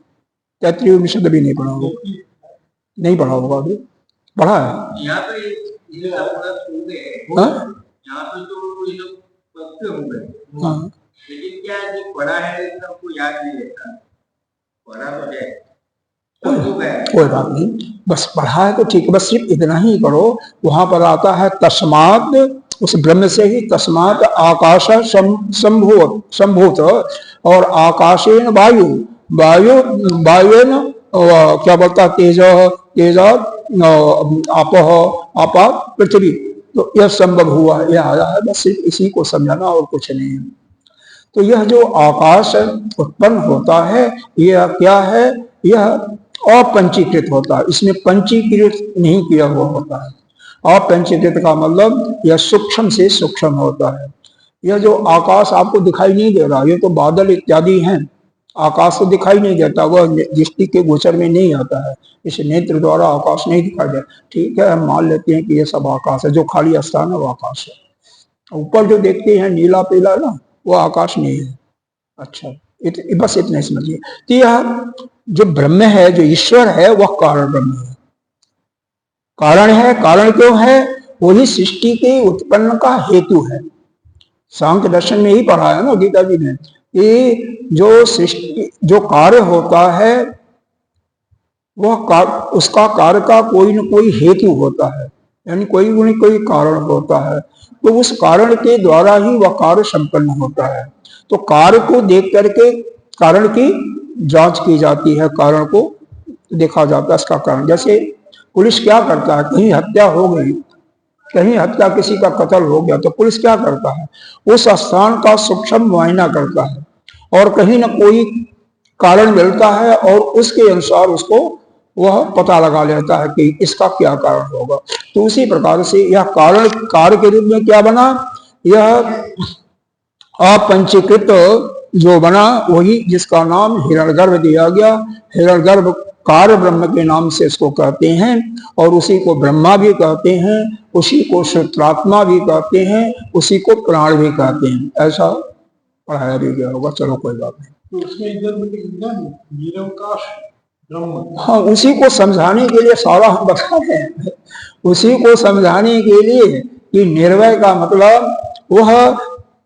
तैत्तिरीय उपनिषद अभी नहीं पढ़ा होगा, नहीं पढ़ा होगा, अभी पढ़ा है। यहाँ पे हाँ, लेकिन क्या है, जो पढ़ा है सबको याद नहीं रहता, पढ़ा तो है, कोई बात नहीं, बस पढ़ा है तो ठीक है, बस सिर्फ इतना ही करो। वहां पर आता है तस्मात्, उस ब्रह्म से ही तस्मात् आकाश संभूत, और आकाशेन वायु, वायु वायुन क्या बोलता, तेज तेज आपह आपा पृथ्वी, तो यह संभव हुआ, यह आया है। बस सिर्फ इसी को समझाना और कुछ नहीं है। तो यह जो आकाश उत्पन्न होता है, यह क्या है? यह अपंचीकृत होता है, इसमें पंचीकृत नहीं किया हुआ होता है। अपंचीकृत का मतलब यह सूक्ष्म से सूक्ष्म होता है। यह जो आकाश आपको दिखाई नहीं दे रहा, ये तो बादल इत्यादि हैं, आकाश तो दिखाई नहीं देता, वह दृष्टि के गोचर में नहीं आता है, इस नेत्र द्वारा आकाश नहीं दिखाई देता। ठीक है, हम मान लेते हैं कि यह सब आकाश है, जो खाली स्थान है वो आकाश है। ऊपर जो देखते हैं नीला पीला ना, वो आकाश नहीं है। अच्छा, बस इतने समझिए। तो यह जो ब्रह्म है, जो ईश्वर है, वह कारण ब्रह्म है, कारण है। कारण क्यों है? वही सृष्टि के उत्पन्न का हेतु है। सांख्य दर्शन में ही पढ़ा है ना गीता जी ने, कि जो सृष्टि, जो कार्य होता है, वह उसका कार्य का कोई न कोई हेतु होता है, यानी कोई न कोई कारण होता है। तो उस कारण के द्वारा ही वह कार्य संपन्न होता है। तो कार्य को देख करके कारण की जांच की जाती है, कारण को देखा जाता है इसका कारण। जैसे पुलिस क्या करता है, कहीं हत्या हो गई, कहीं हत्या, किसी का कत्ल हो गया, तो पुलिस क्या करता है? उस स्थान का सूक्ष्म मुआयना करता है, और कहीं ना कोई कारण मिलता है और उसके अनुसार उसको वह पता लगा लेता है कि इसका क्या कारण होगा। तो उसी प्रकार से यह कारण कार्य के रूप में क्या बना, यह अपंचीकृत जो बना वही जिसका नाम हिरण्यगर्भ दिया गया। हिरण्यगर्भ कार्य ब्रह्म के नाम से इसको कहते हैं और उसी को ब्रह्मा भी कहते हैं, उसी को श्रुत्रात्मा भी कहते हैं, उसी को प्राण भी कहते हैं। ऐसा पढ़ाया भी गया होगा, चलो कोई बात नहीं। तो उसमें निरवकाश ब्रह्म, हाँ, उसी को समझाने के लिए सारा हम बता रहे हैं, उसी को समझाने के लिए कि निर्वय का मतलब वह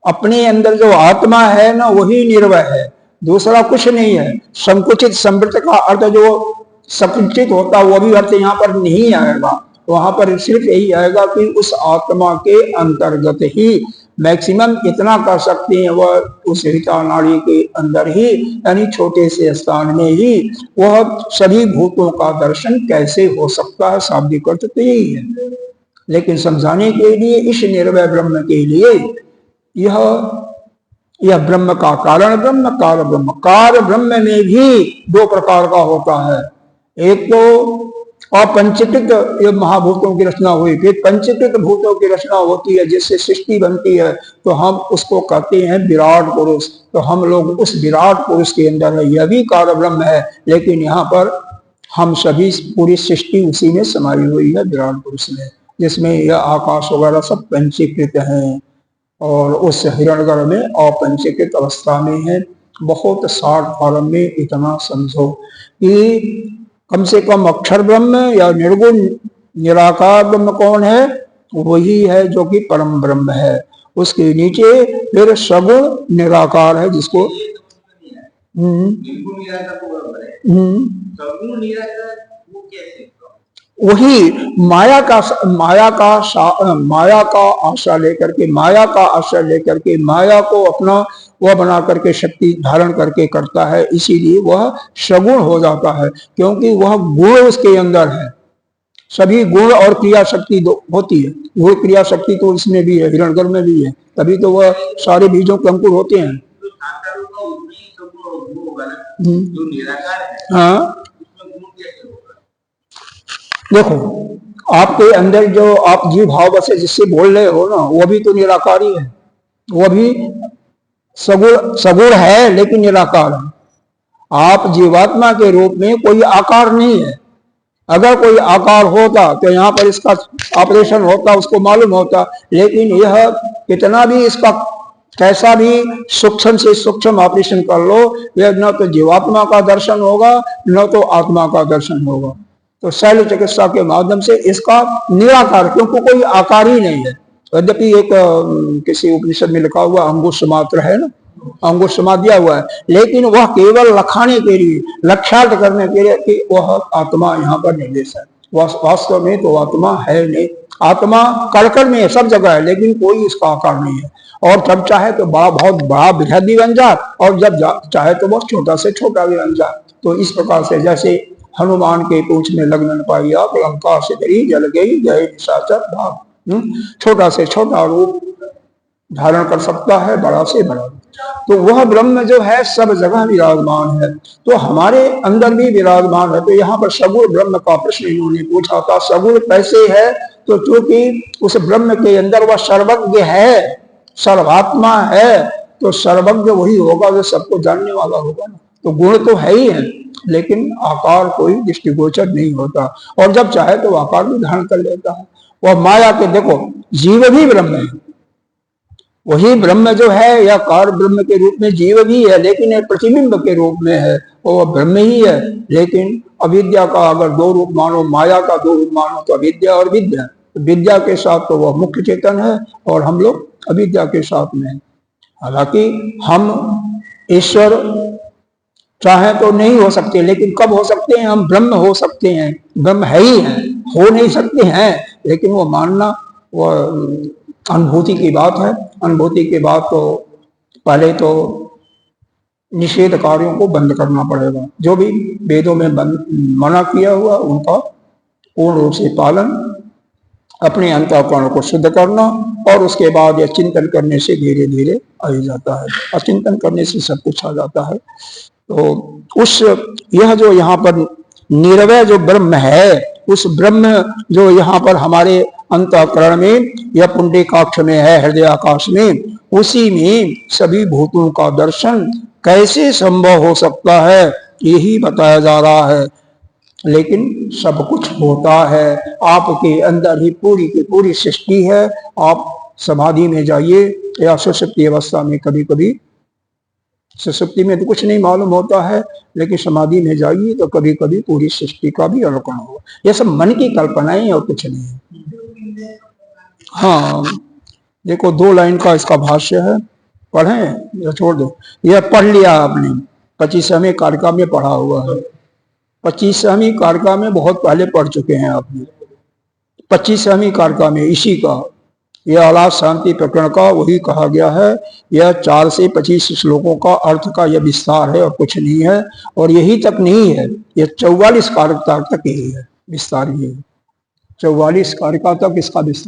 अपने अंदर जो आत्मा है ना वही निर्वय है, दूसरा कुछ नहीं है। संकुचित समृद्ध का अर्थ जो संकुचित होता वो भी अर्थ यहाँ पर नहीं आएगा, वहां पर सिर्फ यही आएगा कि उस आत्मा के अंतर्गत ही मैक्सिमम इतना कर सकते हैं, वह उस हृदय नाड़ी के अंदर ही यानी छोटे से स्थान में ही वह सभी भूतों का दर्शन कैसे हो सकता है, शाब्दिक अर्थ तो यही है। लेकिन समझाने के लिए इस निर्वय ब्रह्म के लिए यह ब्रह्म का कारण ब्रह्म, कार्य ब्रह्म। कार्य ब्रह्म में भी दो प्रकार का होता है, एक तो अपंचीकृत महाभूतों की रचना हुई, फिर पंचीकृत भूतों की रचना होती है जिससे सृष्टि बनती है, तो हम उसको कहते हैं विराट पुरुष। तो हम लोग उस विराट पुरुष के अंदर है, यह भी कार्य ब्रह्म है। लेकिन यहाँ पर हम सभी पूरी सृष्टि उसी में समाई हुई है विराट पुरुष में, जिसमें यह आकाश वगैरह सब पंचीकृत हैं और उस हिरण्यगर्भ में अपंचीकृत अवस्था में है। बहुत शार्ट फॉर्म में इतना समझो कि कम से कम अक्षर ब्रह्म या निर्गुण निराकार ब्रह्म कौन है, वही है जो कि परम ब्रह्म है। उसके नीचे फिर सगुण निराकार है जिसको वही माया का आश्रय लेकर के, माया का आश्रय लेकर के माया को अपना वह बना करके शक्ति धारण करके करता है, इसीलिए वह सगुण हो जाता है, क्योंकि वह गुण उसके अंदर है। सभी गुण और क्रिया शक्ति होती है, गुण क्रिया शक्ति तो इसमें भी है, हिरण्यगर्भ में भी है, तभी तो वह सारे बीजों के अंकुर होते हैं। हाँ, देखो आपके अंदर जो आप जीव भाव से जिससे बोल रहे हो ना, वो भी तो निराकारी है, वो भी सगुण है लेकिन निराकार है। आप जीवात्मा के रूप में कोई आकार नहीं है। अगर कोई आकार होता तो यहाँ पर इसका ऑपरेशन होता, उसको मालूम होता, लेकिन यह कितना भी इसका कैसा भी सूक्ष्म से सूक्ष्म ऑपरेशन कर लो, यह न तो जीवात्मा का दर्शन होगा न तो आत्मा का दर्शन होगा। तो शैल चिकित्सा के माध्यम से इसका निराकार, क्योंकि कोई आकार ही नहीं है। यद्यपि एक किसी उपनिषद में लिखा हुआ अंगुष्ठ मात्र है ना, अंगुष्ठ मात्र दिया हुआ है, लेकिन वह केवल लखाने के लिए, लक्ष्यार्थ करने के लिए कि वह आत्मा यहाँ पर निर्देश है। वास्तव में तो आत्मा है नहीं, आत्मा कड़कड़ में है, सब जगह है, लेकिन कोई इसका आकार नहीं है। और जब चाहे तो बहुत बड़ा बृहद भी बन जाए और जब चाहे तो बहुत छोटा से छोटा भी बन जाए। तो इस प्रकार से जैसे हनुमान के पूंछ में लगन पाई आग, लंका से डरी जल गई, जय निशाचर भाग। छोटा से छोटा रूप धारण कर सकता है, बड़ा से बड़ा। तो वह ब्रह्म जो है सब जगह विराजमान है, तो हमारे अंदर भी विराजमान है। तो यहाँ पर सगुण ब्रह्म का प्रश्न इन्होंने पूछा था, सगुण कैसे है? तो क्योंकि उस ब्रह्म के अंदर वह सर्वज्ञ है, सर्वात्मा है, तो सर्वज्ञ वही होगा जो सबको जानने वाला होगा ना। तो गुण तो है ही है, लेकिन आकार कोई दृष्टिगोचर नहीं होता, और जब चाहे तो आकार भी धारण कर लेता है। वह माया के, देखो जीव भी ब्रह्म है, वही ब्रह्म जो है या कार्य ब्रह्म के रूप में जीव भी है, लेकिन प्रतिबिंब के रूप में है, वो ब्रह्म ही है। लेकिन अविद्या का अगर दो रूप मानो, माया का दो रूप मानो, तो अविद्या और विद्या। विद्या के साथ तो वह मुख्य चेतन है और हम लोग अविद्या के साथ में है। हालांकि हम ईश्वर चाहे तो नहीं हो सकते, लेकिन कब हो सकते हैं? हम ब्रह्म हो सकते हैं, ब्रह्म है ही है, हो नहीं सकते हैं, लेकिन वो मानना वो अनुभूति की बात है। अनुभूति के बाद तो पहले तो निषेध कार्यों को बंद करना पड़ेगा, जो भी वेदों में मना किया हुआ उनका पूर्ण रूप से पालन, अपने अंतःकरण को शुद्ध करना, और उसके बाद यह चिंतन करने से धीरे धीरे आ ही जाता है, और चिंतन करने से सब कुछ आ जाता है। तो उस यह जो यहाँ पर निर्वय जो ब्रह्म है, उस ब्रह्म जो यहाँ पर हमारे अंतःकरण में या पुंडरीकाक्ष में है, हृदय आकाश में, उसी में सभी भूतों का दर्शन कैसे संभव हो सकता है, यही बताया जा रहा है। लेकिन सब कुछ होता है, आपके अंदर ही पूरी की पूरी सृष्टि है। आप समाधि में जाइए या सुषुप्ति अवस्था में, कभी कभी सुषुप्ति में तो कुछ नहीं मालूम होता है, लेकिन समाधि में जाइए तो कभी कभी पूरी सृष्टि का भी अवलोकन होगा। यह सब मन की कल्पनाएं और कुछ नहीं है। हाँ, देखो 2 लाइन का इसका भाष्य है, पढ़ें या छोड़ दो? यह पढ़ लिया आपने, 25वें कारिका में पढ़ा हुआ है। 25वीं कारिका में बहुत पहले पढ़ चुके हैं आपने। 25वीं कारिका में इसी का, यह अलाप शांति प्रकरण का वही कहा गया है। यह 4 से 25 श्लोकों का अर्थ का यह विस्तार है और कुछ नहीं है। और यही तक नहीं है, यह 44 कारिका तक यही है, विस्तार यही है। 44 कारिका तक इसका विस्तार